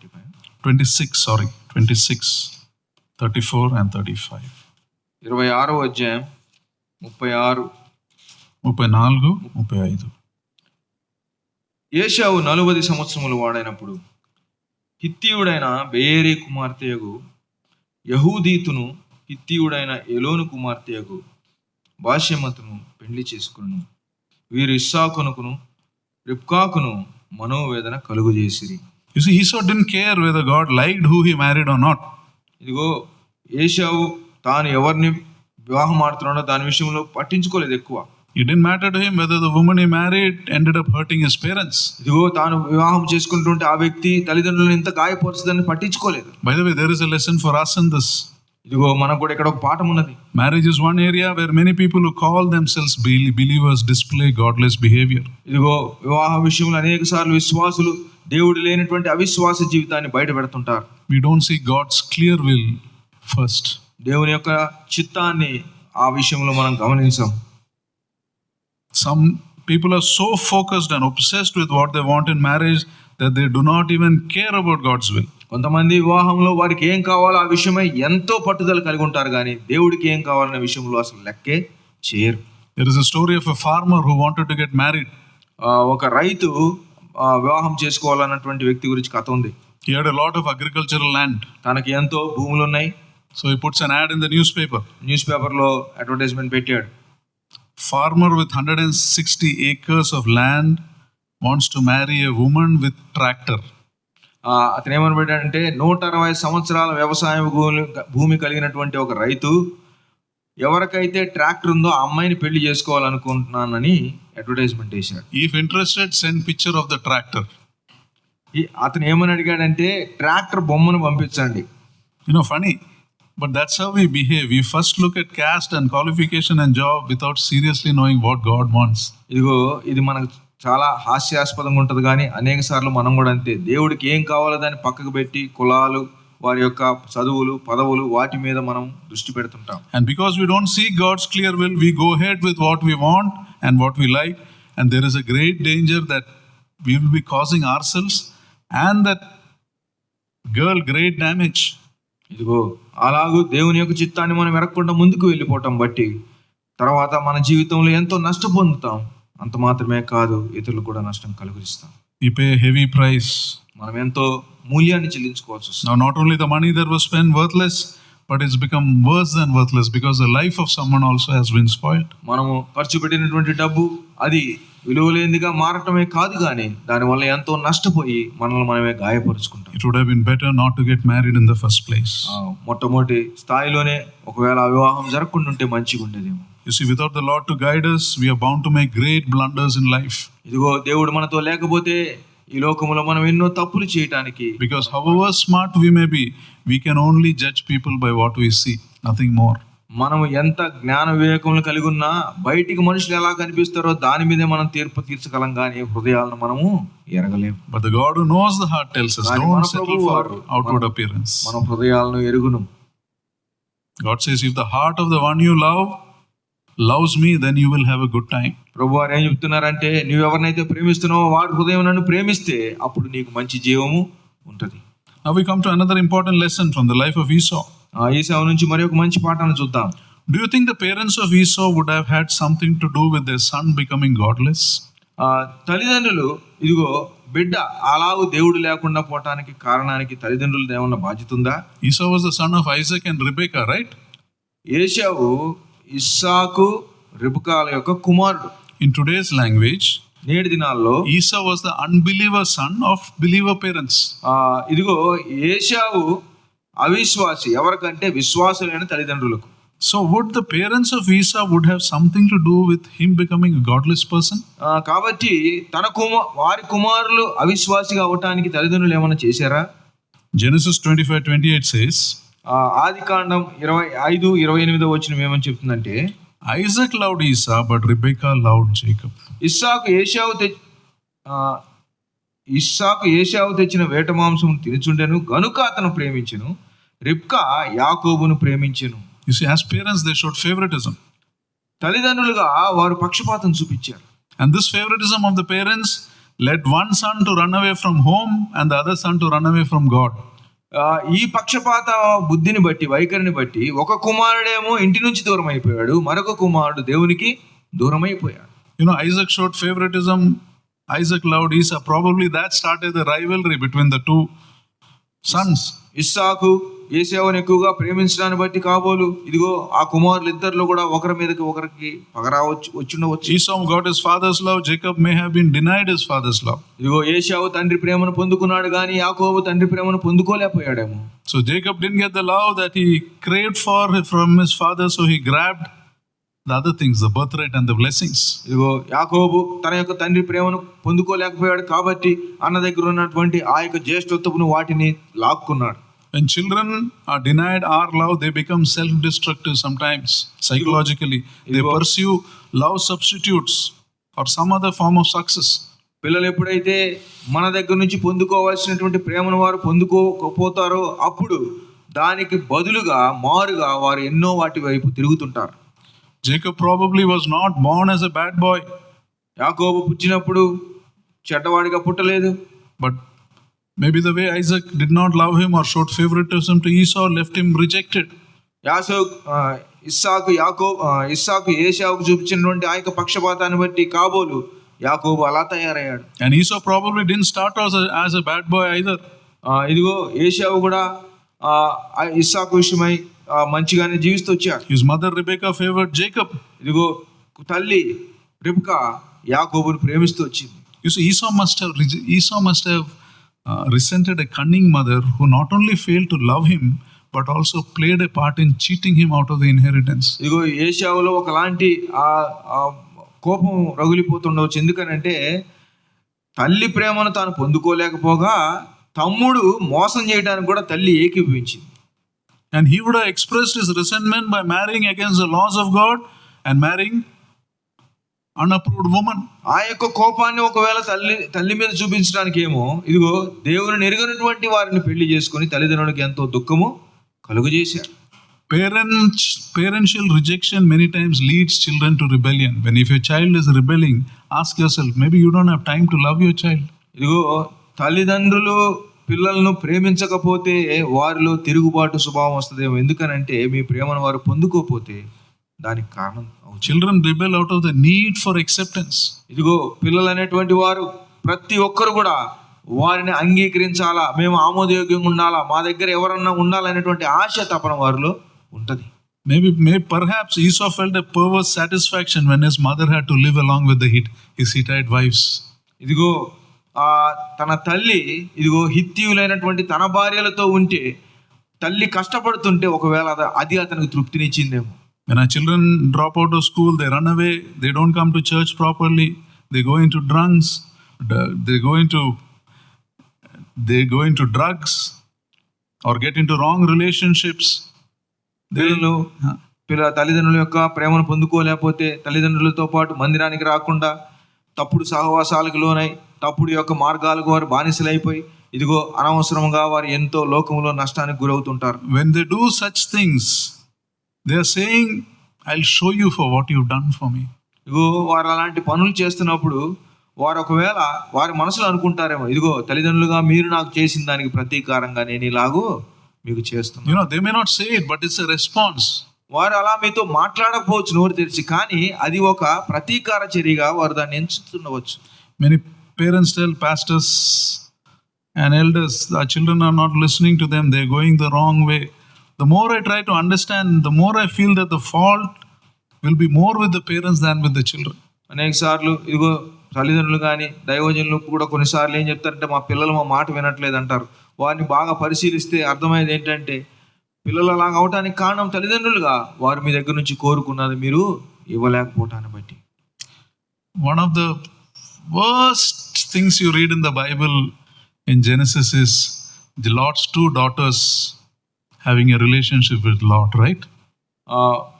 34 and 35. 26వ అధ్యాయం 36, 34, 35. ఏశావు 40 సంవత్సరములు వాడైనప్పుడు హిత్తీయుడైన బేయేరీ కుమార్తెయగు యహూదీతును హిత్తీయుడైన ఎలోను కుమార్తెయగు బాషెమతును పెళ్లి చేసుకును. వీరు ఇస్సాకునుకును రిబ్కాకును మనోవేదన కలుగు చేసిరి. You see, Esau didn't care whether God liked who he married or not. ఇదిగో ఏశావు తాను ఎవరిని వివాహం ఆడుతున్నాడో దాని విషయంలో పట్టించుకోలేదు ఎక్కువ. It didn't matter to him whether the woman he married ended up hurting his parents. ఇదిగో తాను వివాహం చేసుకుంటుంటే ఆ వ్యక్తి తల్లిదండ్రులను ఎంత గాయపరుస్తుందని పట్టించుకోలేదు. By the way, there is a lesson for us in this. ఇదిగో మనకు కూడా ఇక్కడ ఒక పాఠం ఉన్నది. Marriage is one area where many people who call themselves believers display godless behavior. ఇదిగో వివాహ విషయంలో అనేక సార్లు విశ్వాసులు దేవుడు లేనటువంటి అవిశ్వాస జీవితాన్ని బయట పెడుతుంటారు. We don't see God's clear will first. దేవుని యొక్క చిత్తాన్ని ఆ విషయంలో మనం గమనించాం. Some people are so focused and obsessed with what they want in marriage that they do not even care about God's will. కొంతమంది వివాహంలో వారికి ఏం కావాలో ఆ విషయమై ఎంతో పట్టుదల కలిగి ఉంటారు, కానీ దేవుడికి ఏం కావాలనే విషయంలో అసలు లెక్కే చేయరు. There is a story of a farmer who wanted to get married. ఒక రైతు వివాహం చేసుకోవాలన్నటువంటి వ్యక్తి గురించి కథ ఉంది. He had a lot of agricultural land. తనకి ఎంతో భూములు ఉన్నాయి. So he puts an ad in the newspaper. News పేపర్లో అడ్వర్టైజ్మెంట్ పెట్టాడు. Farmer with 160 acres of land wants to marry a woman with tractor. అతను ఏమని పెట్టాడంటే 160 సంవత్సరాల వ్యవసాయ భూమి కలిగినటువంటి ఒక రైతు ఎవరికైతే ట్రాక్టర్ ఉందో ఆ అమ్మాయిని పెళ్లి చేసుకోవాలనుకుంటున్నానని అడ్వర్టైజ్మెంట్ వేశాడు. If interested, send picture of the tractor. అతను ఏమని అడిగాడంటే ట్రాక్టర్ బొమ్మను పంపించండి. Funny, but that's how we behave. We first look at caste and qualification and job without seriously knowing what God wants. ఇదిగో ఇది మనకు చాలా హాస్యాస్పదంగా ఉంటుంది, కానీ అనేక సార్లు మనం కూడా అంతే. దేవుడికి ఏం కావాలో దాన్ని పక్కకు పెట్టి కులాలు, వారి యొక్క చదువులు, పదవులు, వాటి మీద మనం దృష్టి పెడుతుంటాం. And because we don't see God's clear will, we go ahead with what we want and what we like, and there is a great danger that we will be causing ourselves and that girl great damage. ఇదిగో అలాగూ దేవుని యొక్క చిత్తాన్ని మనం వెరగకుండా ముందుకు వెళ్ళిపోవటం బట్టి తర్వాత మన జీవితంలో ఎంతో నష్టం పొందుతాం. అంత మాత్రమే కాదు, ఇతరులకు కూడా నష్టం కలుగజేస్తాం. We pay a heavy price. మనం ఎంతో మూల్యాన్ని చెల్లించుకోవాల్సి వస్తుంది. Now not only the money that was spent worthless, but it's become worse than worthless because the life of someone also has been spoiled. మనము ఖర్చు పెట్టినటువంటి డబ్బు అది విలువలేనిదిగా మారటమే కాదు, కానీ దానివల్ల ఎంతో నష్టపోయి మనల్ని మనమే గాయపరుచుకుంటాం. It would have been better not to get married in the first place. మొట్టమొదటి స్థాయిలోనే ఒకవేళ ఆ వివాహం జరగకుండా ఉంటే మంచిగా ఉండేదేమో. You see, without the Lord to guide us, we are bound to make great blunders in life. ఇదిగో దేవుడు మనతో లేకపోతే ఈ లోకములో మనం ఎన్నో తప్పులు చేయటానికి. Because however smart we may be, we can only judge people by what we see, nothing more. మనము ఎంత జ్ఞాన వివేకములు కలిగి ఉన్నా బయటికి మనుషులు ఎలా కనిపిస్తారో దాని మీదే మనం తీర్పు తీర్చగలం, కానీ హృదయాలను మనము ఎరగలేము. But the God who knows the heart tells us, don't settle for outward appearance. మన హృదయాలను ఎరుగును. God says, if the heart of the one you love loves me, then you will have a good time. ప్రభువారు ఏం చెప్తున్నారంటే, నువ్వు ఎవరినైతే ప్రేమిస్తున్నావో వాడి హృదయం నన్ను ప్రేమిస్తే అప్పుడు నీకు మంచి జీవము ఉంటుంది. Now we come to another important lesson from the life of Esau. ఈసావు నుంచి మరి ఒక మంచి పాఠాన్ని చూద్దాం. Do you think the parents of Esau would have had something to do with their son becoming godless? తల్లిదండ్రులు ఇదిగో బిడ్డ అలాగూ దేవుడు లేకుండా పోవటానికి కారణానికి తల్లిదండ్రులు ఏమన్నా బాధ్యత ఉందా? Esau was the son of Isaac and Rebekah, right? ఏశావు ఇస్సాకు రెబెకాల యొక్క కుమారుడు. In today's language, నేటి దినాల్లో Esau was the unbeliever son of believer parents. ఇదిగో ఏశావు అవిశ్వాసి ఎవరికంటే విశ్వాసులైన తల్లిదండ్రులకు. So would the parents of Esau would have something to do with him becoming a godless person? కాబట్టి వారి కుమారులు అవిశ్వాసిగా అవటానికి తల్లిదండ్రులు ఏమైనా చేశారా? Genesis 25:28 says, ఆదికాండం 25:28 వచనం ఏమని చెప్తుందంటే, Isaac loved Esau, but Rebekah loved Jacob. ఇస్సాకు ఏశావు తెచ్చిన వేట మాంసం తినుచుండెను గనుక అతను ప్రేమించెను, రిబ్కా యాకోబును ప్రేమించెను. You see, as parents they showed favoritism. తల్లిదండ్రులుగా వారు పక్షపాతం చూపించారు. And this favoritism of the parents led one son to run away from home and the other son to run away from God. ఈ పక్షపాత బుద్ధిని బట్టి, వైఖరిని బట్టి ఒక కుమారుడేమో ఇంటి నుంచి దూరం అయిపోయాడు, మరొక కుమారుడు దేవునికి దూరం అయిపోయాడు. Isaac showed favoritism. Isaac loved Esau. Probably that started the rivalry between the two sons. ఇస్సాకు ఏశావుని ఎక్కువగా ప్రేమించడాన్ని బట్టి కాబోలు ఇదిగో ఆ కుమారులు ఇద్దరిలో కూడా ఒకరి మీదకి ఒకరికి పగరా వచ్చుండవచ్చు. Esau got his father's love. Jacob may have been denied his father's love. ఇదిగో ఏశావు తండ్రి ప్రేమను పొందుకున్నాడు, కానీ యాకోబు తండ్రి ప్రేమను పొందుకోలేకపోయాడేమో. So Jacob didn't get the love that he craved for from his father, so he grabbed the other things, the birthright and the blessings. ఇదిగో యాకోబు తన యొక్క తండ్రి ప్రేమను పొందుకోలేకపోయాడు కాబట్టి అన్న దగ్గర ఉన్నటువంటి ఆ యొక్క జ్యేష్ఠత్వమును వాటిని లాక్కున్నాడు. When children are denied our love, they become self-destructive sometimes, psychologically. They pursue love substitutes or some other form of success. పిల్లలు ఎప్పుడైతే మన దగ్గర నుంచి పొందుకోవాల్సినటువంటి ప్రేమను వారు పొందుకోకపోతారో అప్పుడు దానికి బదులుగా మారుగా వారు ఎన్నో వాటి వైపు తిరుగుతుంటారు. Jacob probably was not born as a bad boy. యాకోబు పుట్టినప్పుడు చెడ్డవాడిగా పుట్టలేదు. But maybe the way Isaac did not love him or showed favoritism to Esau left him rejected. ఇస్సాకు ఏశావుకు చూపించినటువంటి ఆ యొక్క పక్షపాతాన్ని బట్టి కాబోలు యాకోబు అలా తయారయ్యాడు. And Esau probably didn't start as a bad boy either. ఇదిగో ఏశావు కూడా ఇస్సాకు విషయమై మంచిగానే జీవిస్తూ వచ్చాడు. His mother Rebekah favored Jacob. ఇదిగో తల్లి రిబ్కా యాకోబును ప్రేమిస్తూ వచ్చింది. You see, Esau must have resented a cunning mother who not only failed to love him but also played a part in cheating him out of the inheritance. ఇదిగో ఏశావులో ఒకలాంటి కోపం రగులిపోతుండవచ్చు. ఎందుకనంటే తల్లి ప్రేమను తాను పొందుకోలేకపోగా తమ్ముడు మోసం చేయడానికి కూడా తల్లి ఏకీభవించింది. And he would have expressed his resentment by marrying against the laws of God and marrying unapproved woman. ఆ యొక్క కోపాన్ని ఒకవేళ తల్లి మీద చూపించడానికి ఏమో ఇదిగో దేవుని ఎరుగనటువంటి వారిని పెళ్లి చేసుకొని తల్లిదండ్రులకు ఎంతో దుఃఖము కలుగజేశారు. Parential rejection many times leads children to rebellion. When if your child is rebelling, ask yourself, maybe you don't have time to love your child. ఇదిగో తల్లిదండ్రులు పిల్లలను ప్రేమించకపోతే వారిలో తిరుగుబాటు స్వభావం వస్తుందేమో. ఎందుకనంటే మీ ప్రేమను వారు పొందుకోకపోతే దానికి కారణం. Children rebel out of the need for acceptance. ఇదిగో పిల్లలు అనేటువంటి వారు ప్రతి ఒక్కరు కూడా వారిని అంగీకరించాలా, మేము ఆమోదయోగ్యంగా ఉండాలా, మా దగ్గర ఎవరన్నా ఉండాలనేటువంటి ఆశ తపన వారిలో ఉంటది. Maybe perhaps Esau felt a perverse satisfaction when his mother had to live along with his Hittite wives. ఇదిగో తన తల్లి ఇదిగో హిత్తీయులైనటువంటి తన భార్యలతో ఉంటే తల్లి కష్టపడుతుంటే ఒకవేళ అది అతనికి తృప్తినిచ్చిందేమో. When our children drop out of school, they run away, they don't come to church properly, they go into drunks, they go into drugs or get into wrong relationships. తల్లిదండ్రుల యొక్క ప్రేమను పొందుకోలేకపోతే తల్లిదండ్రులతో పాటు మందిరానికి రాకుండా తప్పుడు సహవాసాలకు లోనై తప్పుడు యొక్క మార్గాలకు వారు బానిసలైపోయి ఇదిగో అనవసరంగా వారు ఎంతో లోకంలో నష్టానికి గురవుతుంటారు. When they do such things, they are saying, I'll show you for what you've done for me. ఇదిగో వారు అలాంటి పనులు చేస్తున్నప్పుడు వారు ఒకవేళ వారి మనసులో అనుకుంటారేమో, ఇదిగో తల్లిదండ్రులుగా మీరు నాకు చేసిన దానికి ప్రతీకారంగా నేను ఇలాగూ మీకు చేస్తున్నాను. They may not say it, but it's a response. వారు అలా మీతో మాట్లాడకపోవచ్చు నోరు తెరిచి, కానీ అది ఒక ప్రతీకార చర్యగా వారు దాన్ని ఎంచుతుండవచ్చు. Many parents tell pastors and elders, our children are not listening to them, they're going the wrong way. The more I try to understand, the more I feel that the fault will be more with the parents than with the children. అనేక సార్లు ఇదిగో తల్లిదండ్రులు కానీ దైవజనులు కూడా కొన్నిసార్లు ఏం చెప్తారంటే మా పిల్లలు మా మాట వినట్లేదు అంటారు. వారిని బాగా పరిశీలిస్తే అర్థమయ్యేది ఏంటంటే పిల్లలు అలాగ అవటానికి కారణం తల్లిదండ్రులుగా వారు మీ దగ్గర నుంచి కోరుకున్నది మీరు ఇవ్వలేకపోవటాన్ని బట్టి. One of the worst things you read in the Bible in Genesis is the Lot's two daughters having a relationship with Lot, right?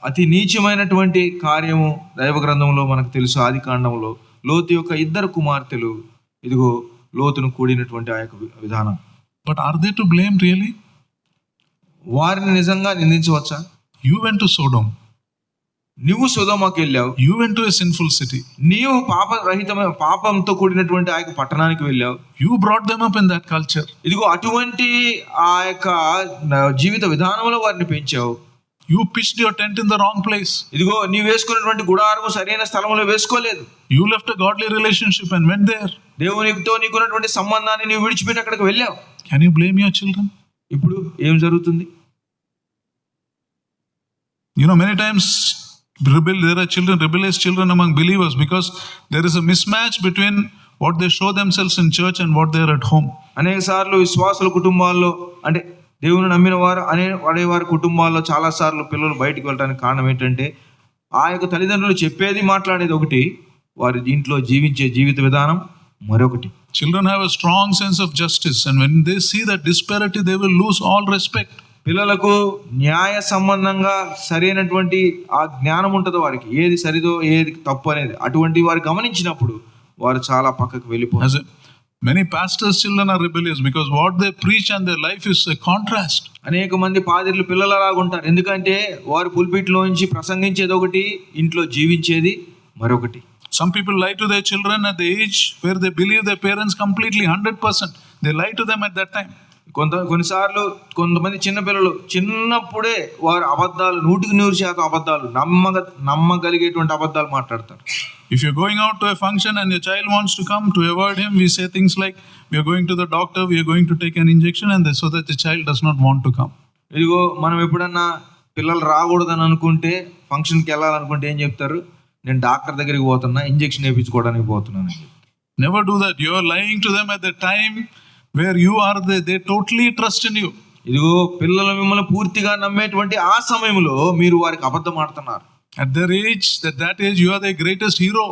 అతి నీచమైనటువంటి కార్యము దైవ గ్రంథంలో మనకు తెలుసు. ఆది కాండంలో లోతు యొక్క ఇద్దరు కుమార్తెలు ఇదిగో లోతును కూడినటువంటి ఆ యొక్క విధానం. But are they to blame really? వారిని నిజంగా నిందించవచ్చా? You went to Sodom. నువ్వు సొదొమకి వెళ్ళావు. You went to a sinful city. నీవు పాపరహితమైన పాపంతో కూడినటువంటి ఆ యొక్క పట్టణానికి వెళ్ళావు. You brought them up in that culture. ఇదిగో అటువంటి ఆ యొక్క జీవిత విధానంలో వారిని పెంచావు. You pitched your tent in the wrong place. ఇదిగో నీవు వేసుకున్నటువంటి గుడారము సరైన స్థలంలో వేసుకోలేదు. You left a godly relationship and went there. దేవునితో నీకున్నటువంటి సంబంధాన్ని నీవు విడిచిపెట్టి అక్కడికి వెళ్ళావు. Can you blame your children? ఇప్పుడు ఏం జరుగుతుంది? Many times there are rebellious children among believers because there is a mismatch between what they show themselves in church and what they are at home. అనేక సార్లు విశ్వాసుల కుటుంబాల్లో అంటే దేవుని నమ్మిన వారు వారి కుటుంబాల్లో చాలా సార్లు పిల్లలు బయటికి వెళ్ళడానికి కారణం ఏంటంటే ఆ యొక్క తల్లిదండ్రులు చెప్పేది మాట్లాడేది ఒకటి, వారి దీంట్లో జీవించే జీవిత విధానం మరొకటి. Children have a strong sense of justice, and when they see that disparity, they will lose all respect. పిల్లలకు న్యాయ సంబంధంగా సరైనటువంటి ఆ జ్ఞానం ఉంటుంది వారికి, ఏది సరిదో ఏది తప్పు అనేది. అటువంటి వారు గమనించినప్పుడు వారు చాలా పక్కకు వెళ్ళిపోతారు. Many pastors' children are rebellious because what they preach and their life is a contrast. అనేక మంది పాదిర్లు పిల్లలలాగా ఉంటారు, ఎందుకంటే వారు పుల్పిట్లో నుంచి ప్రసంగించేది ఒకటి, ఇంట్లో జీవించేది మరొకటి. Some people lie to their children at the age where they believe their parents completely 100%. They lie to them at that time. కొన్నిసార్లు కొంతమంది చిన్నపిల్లలు చిన్నప్పుడే వారు అబద్ధాలు 100% అబద్ధాలు నమ్మగలిగేటువంటి అబద్ధాలు మాట్లాడతారు. If you're going out to a function and your child wants to come, to avoid him, we say things like, we are going to the doctor, we are going to take an injection, and so that the child does not want to come. ఇదిగో మనం ఎప్పుడన్నా పిల్లలు రాకూడదని అనుకుంటే, ఫంక్షన్కి వెళ్ళాలనుకుంటే ఏం చెప్తారు? నేను డాక్టర్ దగ్గరికి పోతున్నా, ఇంజెక్షన్ వేయించుకోవడానికి పోతున్నాను. Never do that. You are lying to them at the time where you are there. They totally trust in you. ఇదిగో పిల్లలు మిమ్మల్ని పూర్తిగా నమ్మేటువంటి ఆ సమయంలో మీరు వారికి అబద్ధం ఆడుతున్నారు. At their age, at that age, you are their greatest hero.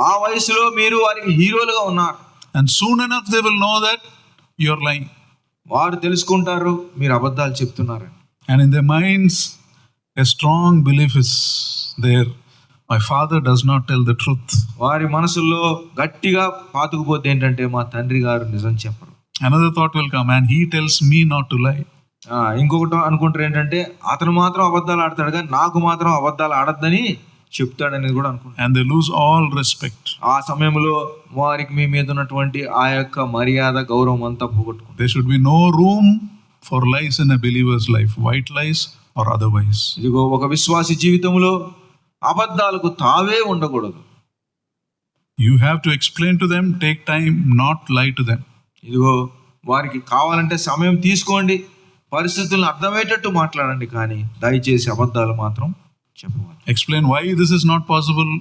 ఆ వయసులో మీరు వారికి హీరోలుగా ఉన్నారు. And soon enough they will know that you are lying. వారు తెలుసుకుంటారు మీరు అబద్ధాలు చెప్తున్నారు. And in their minds, a strong belief is there. My father does not tell the truth. వారి మనసుల్లో గట్టిగా పాతుకుపోతే ఏంటంటే, మా తండ్రి గారు నిజం చెప్పరు. Another thought will come, and he tells me not to lie. ఇంకొకటి అనుకుంటారు ఏంటంటే, అతను మాత్రం అబద్ధాలు ఆడతాడు కానీ నాకు మాత్రం అబద్ధాలు ఆడద్దని చెప్తాడనేది కూడా అనుకుంటారు. And they lose all respect. ఆ సమయంలో వారికి మీ మీద ఉన్నటువంటి ఆ యొక్క మర్యాద గౌరవం అంతా పోగొట్టుకుంటారు. There should be no room for lies in a believer's life, white lies or otherwise. ఇదిగో ఒక విశ్వాసి జీవితంలో అబద్ధాలకు తావే ఉండకూడదు. You have to explain to them, take time, not lie to them. ఇదిగో వారికి కావాలంటే సమయం తీసుకోండి, పరిస్థితులను అర్థమయ్యేటట్టు మాట్లాడండి, కానీ దయచేసి అబద్ధాలు మాత్రం చెప్పవాలి. Explain why this is not possible,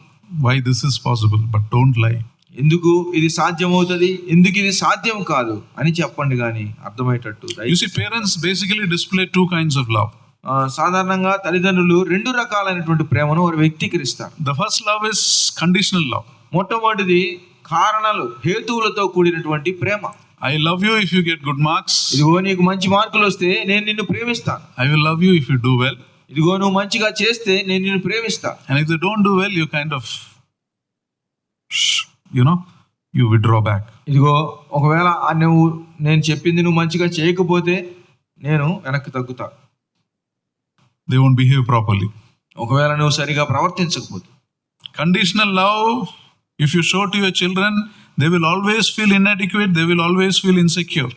why this is possible, but don't lie. ఎందుకు ఇది సాధ్యమవుతుంది, ఎందుకు ఇది సాధ్యం కాదు అని చెప్పండి, కానీ అర్థమయ్యేటట్టు. You see, parents basically display two kinds of love. సాధారణంగా తల్లిదండ్రులు 2 రకాలైనటువంటి ప్రేమను వారు వ్యక్తీకరిస్తారు. The first love is conditional love. మొట్టమొదటిది కారణాలు, హేతువులతో కూడినటువంటి ప్రేమ. I love you if you get good marks. ఇదిగో నీకు మంచి మార్కులు వస్తే నేను నిన్ను ప్రేమిస్తాను. I will love you if you do well. ఇదిగో నువ్వు మంచిగా చేస్తే నేను నిన్ను ప్రేమిస్తాను. And if they don't do well, you kind of, you withdraw back. ఇదిగో ఒకవేళ నేను చెప్పింది నువ్వు మంచిగా చేయకపోతే నేను వెనక్కి తగ్గుతా. They won't behave properly. ఒకవేళ నువ్వు సరిగా ప్రవర్తించకపోతే. Conditional love, if you show to your children, they will always feel inadequate, they will always feel insecure.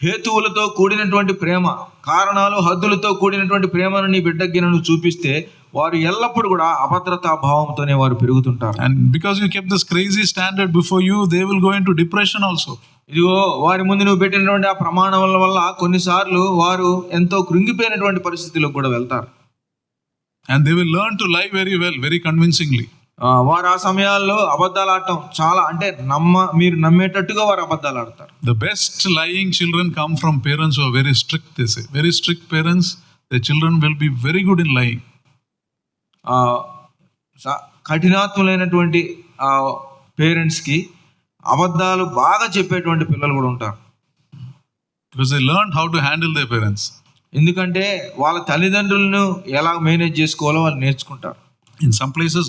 హేతువులతో కూడినటువంటి ప్రేమ, కారణాలు హద్దులతో కూడినటువంటి ప్రేమను నీ బిడ్డకి నువ్వు చూపిస్తే వారు ఎల్లప్పుడూ కూడా అభద్రతా భావంతోనే వారు పెరుగుతుంటారు. And because you kept this crazy standard before you, they will go into depression also. ఇదిగో వారి ముందు నువ్వు పెట్టినటువంటి ఆ ప్రమాణాల వల్ల కొన్నిసార్లు వారు ఎంతో కృంగిపోయినటువంటి పరిస్థితిలోకి కూడా వెళ్తారు. And they will learn to lie very well, very convincingly. వారు ఆ సమయాల్లో అబద్ధాలు ఆడటం చాలా, అంటే మీరు నమ్మేటట్టుగా వారు అబద్ధాలు ఆడతారు. The best lying children come from parents who are very strict, they say. Very strict parents, their children will be very good in lying. కఠినాత్ములైనటువంటి పేరెంట్స్కి అబద్ధాలు బాగా చెప్పేటువంటి పిల్లలు కూడా ఉంటారు. Because they learned how to handle their parents. ఎందుకంటే వాళ్ళ తల్లిదండ్రులను ఎలా మేనేజ్ చేసుకోవాలో వాళ్ళు నేర్చుకుంటారు. In some places,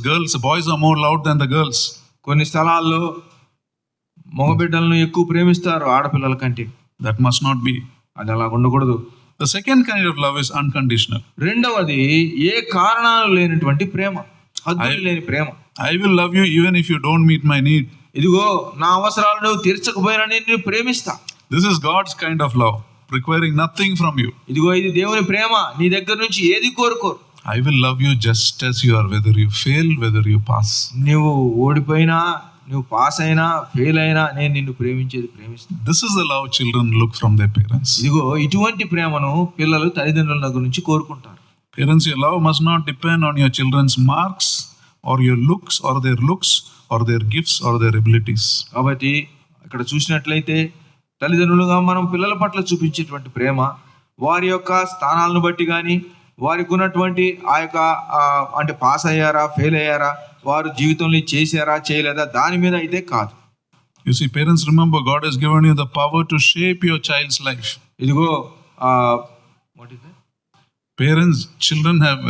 boys are more loud than the girls. కొన్ని స్థలాల్లో మగబిడ్డలను ఎక్కువ ప్రేమిస్తారు ఆడపిల్లల కంటే. That must not be. అది అలా ఉండకూడదు. The second kind of love is unconditional. రెండవది ఏ కారణాలు లేనటువంటి ప్రేమ, హద్దులు లేని ప్రేమ. I will love you even if you don't meet my need. ఇదిగో నా అవసరాలు నువ్వు తీర్చకపోయినా నేను ప్రేమిస్తా. This is God's kind of love, requiring nothing from you. ఇదిగో ఇది దేవుని ప్రేమ, నీ దగ్గర నుంచి ఏది కోరుకోరు. I will love you just as you are, whether you fail, whether you pass. నువ్వు ఓడిపోయినా, నువ్వు పాస్ అయినా, ఫెయిల్ అయినా నేను నిన్ను ప్రేమించేది ప్రేమిస్తాను. This is the love children look from their parents. ఇదిగో ఇటువంటి ప్రేమను పిల్లలు తల్లిదండ్రుల దగ్గర నుంచి కోరుకుంటారు. Parents, your love must not depend on your children's marks or your looks or their gifts or their abilities. కాబట్టి ఇక్కడ చూసినట్లయితే తల్లిదండ్రులుగా మనం పిల్లల పట్ల చూపించేటువంటి ప్రేమ వారి యొక్క స్థానాలను బట్టి కానీ, వారికి ఉన్నటువంటి ఆ యొక్క అంటే పాస్ అయ్యారా, ఫెయిల్ అయ్యారా, వారు జీవితంలో చేశారా చేయలేదా దాని మీద అయితే కాదు. You see, parents, remember, God has given you the power to shape your child's life. ఇదిగో what is that? Parents, children have,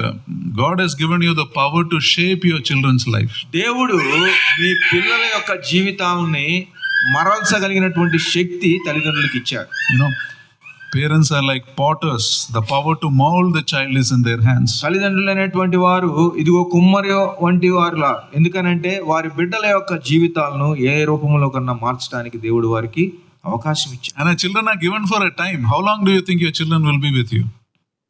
God has given you the power to shape your children's life. దేవుడు మీ పిల్లల యొక్క జీవితాలని మరల్చగలిగినటువంటి శక్తి తల్లిదండ్రులకు ఇచ్చాడు. You know, parents are like potters. The power to mold the child is in their hands. తల్లిదండ్రులు అనేటువంటి వారు ఇదిగో కుమ్మరి వంటి వారులా, ఎందుకనంటే వారి బిడ్డల యొక్క జీవితాలను ఏ రూపంలో కన్నా మార్చడానికి దేవుడు వారికి అవకాశం ఇచ్చాడు. And our children are given for a time. How long do you think your children will be with you?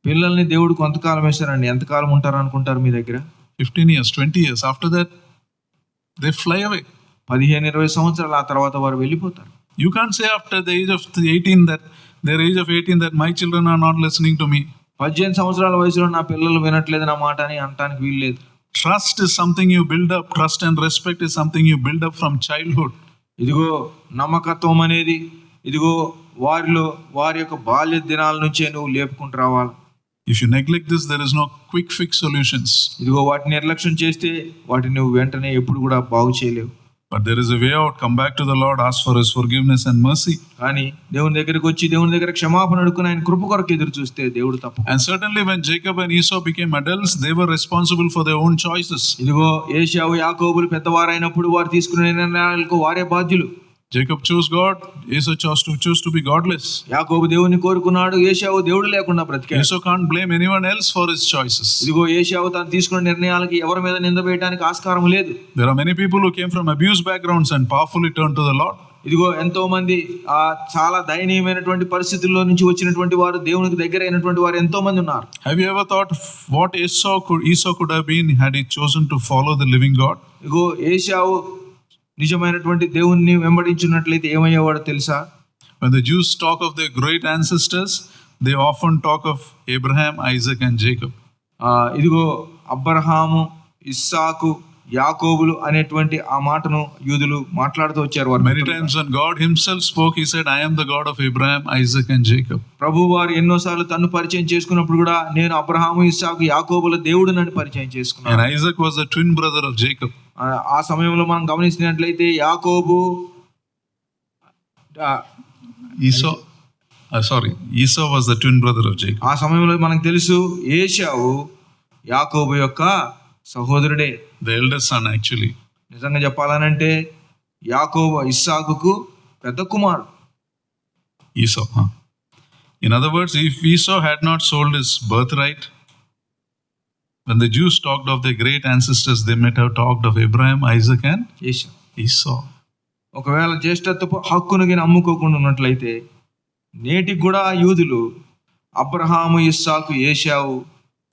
పిల్లల్ని దేవుడు కొంతకాలం వేస్తారండి. ఎంతకాలం ఉంటారు అనుకుంటారు మీ దగ్గర? 15 years, 20 years. After that, they fly away. 15-20 సంవత్సరాలు, ఆ తర్వాత వారు వెళ్ళిపోతారు. You can't say after the age of 18 that their age of 18 that my children are not listening to me. 18 సంవత్సరాల వయసులో నా పిల్లలు వినట్లేదు నా మాట అని అనటానికి వీల్లేదు. Trust is something you build up. Trust and respect is something you build up from childhood. ఇదిగో నమ్మకత్వం అనేది ఇదిగో వారిలో వారి యొక్క బాల్య దినాల నుంచే నువ్వు లేపుకుంటూ రావాలి. If you neglect this, there is no quick fix solutions. ఇదిగో వాటిని నిర్లక్ష్యం చేస్తే వాటిని నువ్వు వెంటనే ఎప్పుడు కూడా బాగు చేయలేవు. But there is a way out. Come back to the Lord, ask for His forgiveness and mercy. కానీ దేవుని దగ్గరికి వచ్చి దేవుని దగ్గర క్షమాపణ అడుగుని ఆయన కృప కొరకు ఎదురు చూస్తే దేవుడు తప్పు. And certainly when Jacob and Esau became adults, they were responsible for their own choices. ఇదిగో ఏశావు యాకోబులు పెద్దవారైనప్పుడు వారు తీసుకునే నిర్ణయాలకు వారే బాధ్యులు. Jacob chose God, Esau chose to be godless. యాకోబు దేవుని కోరుకున్నాడు, ఏశావు దేవుడు లేకుండా బ్రతికాడు. Esau can't blame anyone else for his choices. ఇదిగో ఏశావు తాను తీసుకున్న నిర్ణయాలకి ఎవరి మీద నింద వేయడానికి ఆస్కారం లేదు. There are many people who came from abused backgrounds and powerfully turned to the Lord. ఇదిగో ఎంతో మంది చాలా దయనీయమైనటువంటి పరిస్థితుల్లో నుంచి వచ్చినటువంటి వారు దేవునికి దగ్గర అయినటువంటి వారు ఎంతో మంది ఉన్నారు. Have you ever thought what Esau could have been had he chosen to follow the living God? ఇదిగో ఏశావు నిజమైనటువంటి దేవుణ్ణి వెంబడించినట్లయితే ఏమయ్యేవాడో తెలుసా? When the Jews talk of their great ancestors, they often talk of Abraham, Isaac and Jacob. ఇదిగో అబ్రహాము, ఇస్సాకు, యాకోబులు అనేటువంటి ఆ మాటను యూదులు మాట్లాడుతూ వచ్చారు. వారు many times when God himself spoke, he said, I am the God of Abraham, Isaac and Jacob. ప్రభు వారు ఎన్నోసార్లు తన్ను పరిచయం చేసుకున్నప్పుడు కూడా నేను అబ్రహాము, ఇస్సాకు, యాకోబుల దేవుడిని పరిచయం చేసుకున్నాను. And Isaac was the twin brother of Jacob. ఆ సమయంలో మనం గమనించినట్లయితే యాకోబు Esau was the twin brother of Jacob. ఆ సమయంలో మనకు తెలుసు ఏశావు యాకోబు యొక్క సహోదరుడే, the eldest son actually. నిజంగా చెప్పాలనంటే యాకోబు ఇస్సాకుకు పెద్ద కుమారుడు. Esau. In other words, if Esau had not sold his birthright, when the Jews talked of their great ancestors, they might have talked of Abraham, Isaac and Esau. ఒకవేళ జ్యేష్ఠత్వపు హక్కును అమ్ముకోకుండా ఉన్నట్లయితే నేటికి కూడా యూదులు అబ్రహాము, ఇస్సాకు, ఏశావు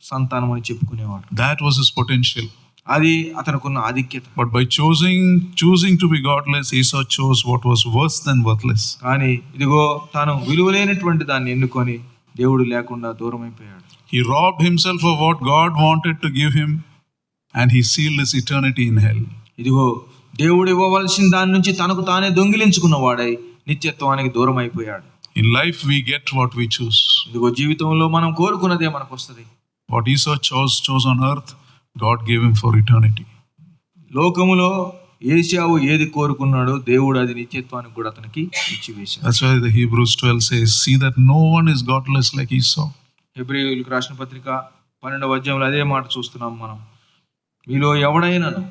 సంతానం అని చెప్పుకునేవాడు. That was his potential. అది అతనుకున్న ఆధిక్యత. But by choosing to be godless, Esau chose what was worse than worthless. కానీ ఇదిగో తాను విలువలేనటువంటి దాన్ని ఎన్నుకొని దేవుడు లేకుండా దూరం అయిపోయాడు. He robbed himself of what God wanted to give him, and he sealed his eternity in hell. ఇదిగో దేవుడు ఇవ్వవలసిన దాని నుంచి తనకు తానే దొంగిలించుకున్న వాడై నిత్యత్వానికి దూరం అయిపోయాడు. In life we get what we choose. ఇదిగో జీవితంలో మనం కోరుకున్నదే మనకు వస్తుంది. What Esau chose on earth, God gave him for eternity. లోకములో ఏశావు ఏది కోరుకున్నాడో దేవుడు అది నిత్యత్వానికి కూడా అతనికి ఇచ్చివేశాడు. That's why the Hebrews 12 says, see that no one is godless like Esau. హెబ్రీయులకు రాసిన పత్రిక 12వ అధ్యాయంలో అదే మాట చూస్తున్నాం మనం. మీలో ఎవడైనాను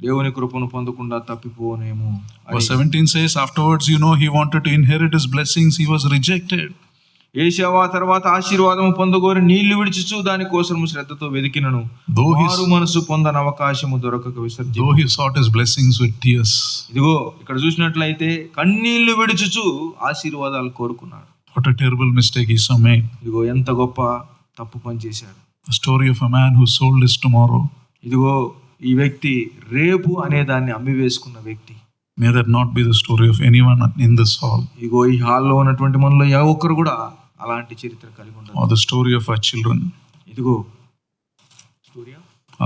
దేవుని కృపను పొందకుండా తప్పిపోనేమో. Verse 17 says, afterwards, he wanted to inherit his blessings, he was rejected. ఏశావు ఆ తర్వాత ఆశీర్వాదము పొందగోరి నీళ్లు విడిచుచు దాని కోసం శ్రద్ధతో వెదికినను మారు మనసు పొందని అవకాశము దొరకక విసర్జించెను. Though he sought his blessings with tears. ఇదిగో ఇక్కడ చూసినట్లయితే కన్నీళ్లు విడిచుచు ఆశీర్వాదాలు కోరుకున్నాడు. What a terrible mistake Esau made. ఇదిగో ఎంత గొప్ప తప్పు పని చేశాడు. The story of a man who sold his tomorrow. ఇదిగో ఈ వ్యక్తి రేపు అనే దాన్ని అమ్మివేసుకున్న వ్యక్తి. May that not be the story of anyone in this hall. ఇదిగో ఈ హాల్లో ఉన్నటువంటి మనలో ఏ ఒక్కరు కూడా అలాంటి చరిత్ర కలిగి ఉండదు. Or the story of our children. ఇదిగో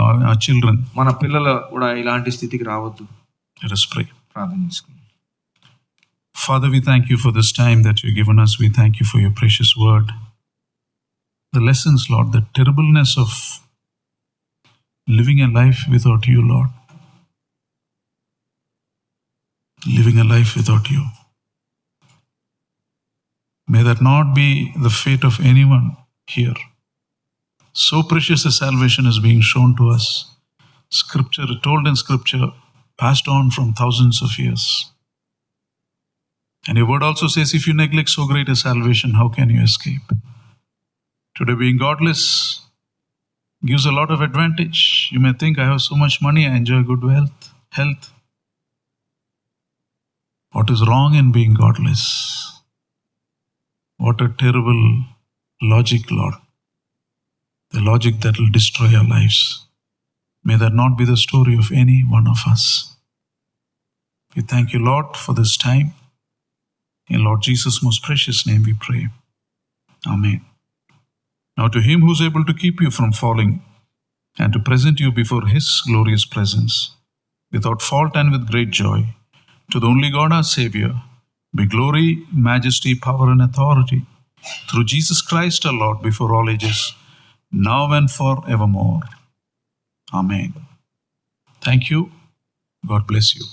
our children. మన పిల్లలు కూడా ఇలాంటి స్థితికి రావద్దు. Let us pray. ప్రార్థన చేసుకుందాం. Father, we thank you for this time that you've given us. We thank you for your precious word. the lessons, Lord, the terribleness of living a life without you, Lord. Living a life without you. May that not be the fate of anyone here. So precious a salvation is being shown to us. Scripture, told in Scripture, passed on from thousands of years. And your word also says, if you neglect so great a salvation, how can you escape? Today, being godless gives a lot of advantage. You may think, I have so much money, I enjoy good health. What is wrong in being godless? What a terrible logic, Lord. The logic that will destroy our lives. May that not be the story of any one of us. We thank you, Lord, for this time. In Lord Jesus' most precious name we pray. Amen. Now to him who is able to keep you from falling and to present you before his glorious presence, without fault and with great joy, to the only God our Savior, be glory, majesty, power and authority, through Jesus Christ our Lord, before all ages, now and forevermore. Amen. Thank you. God bless you.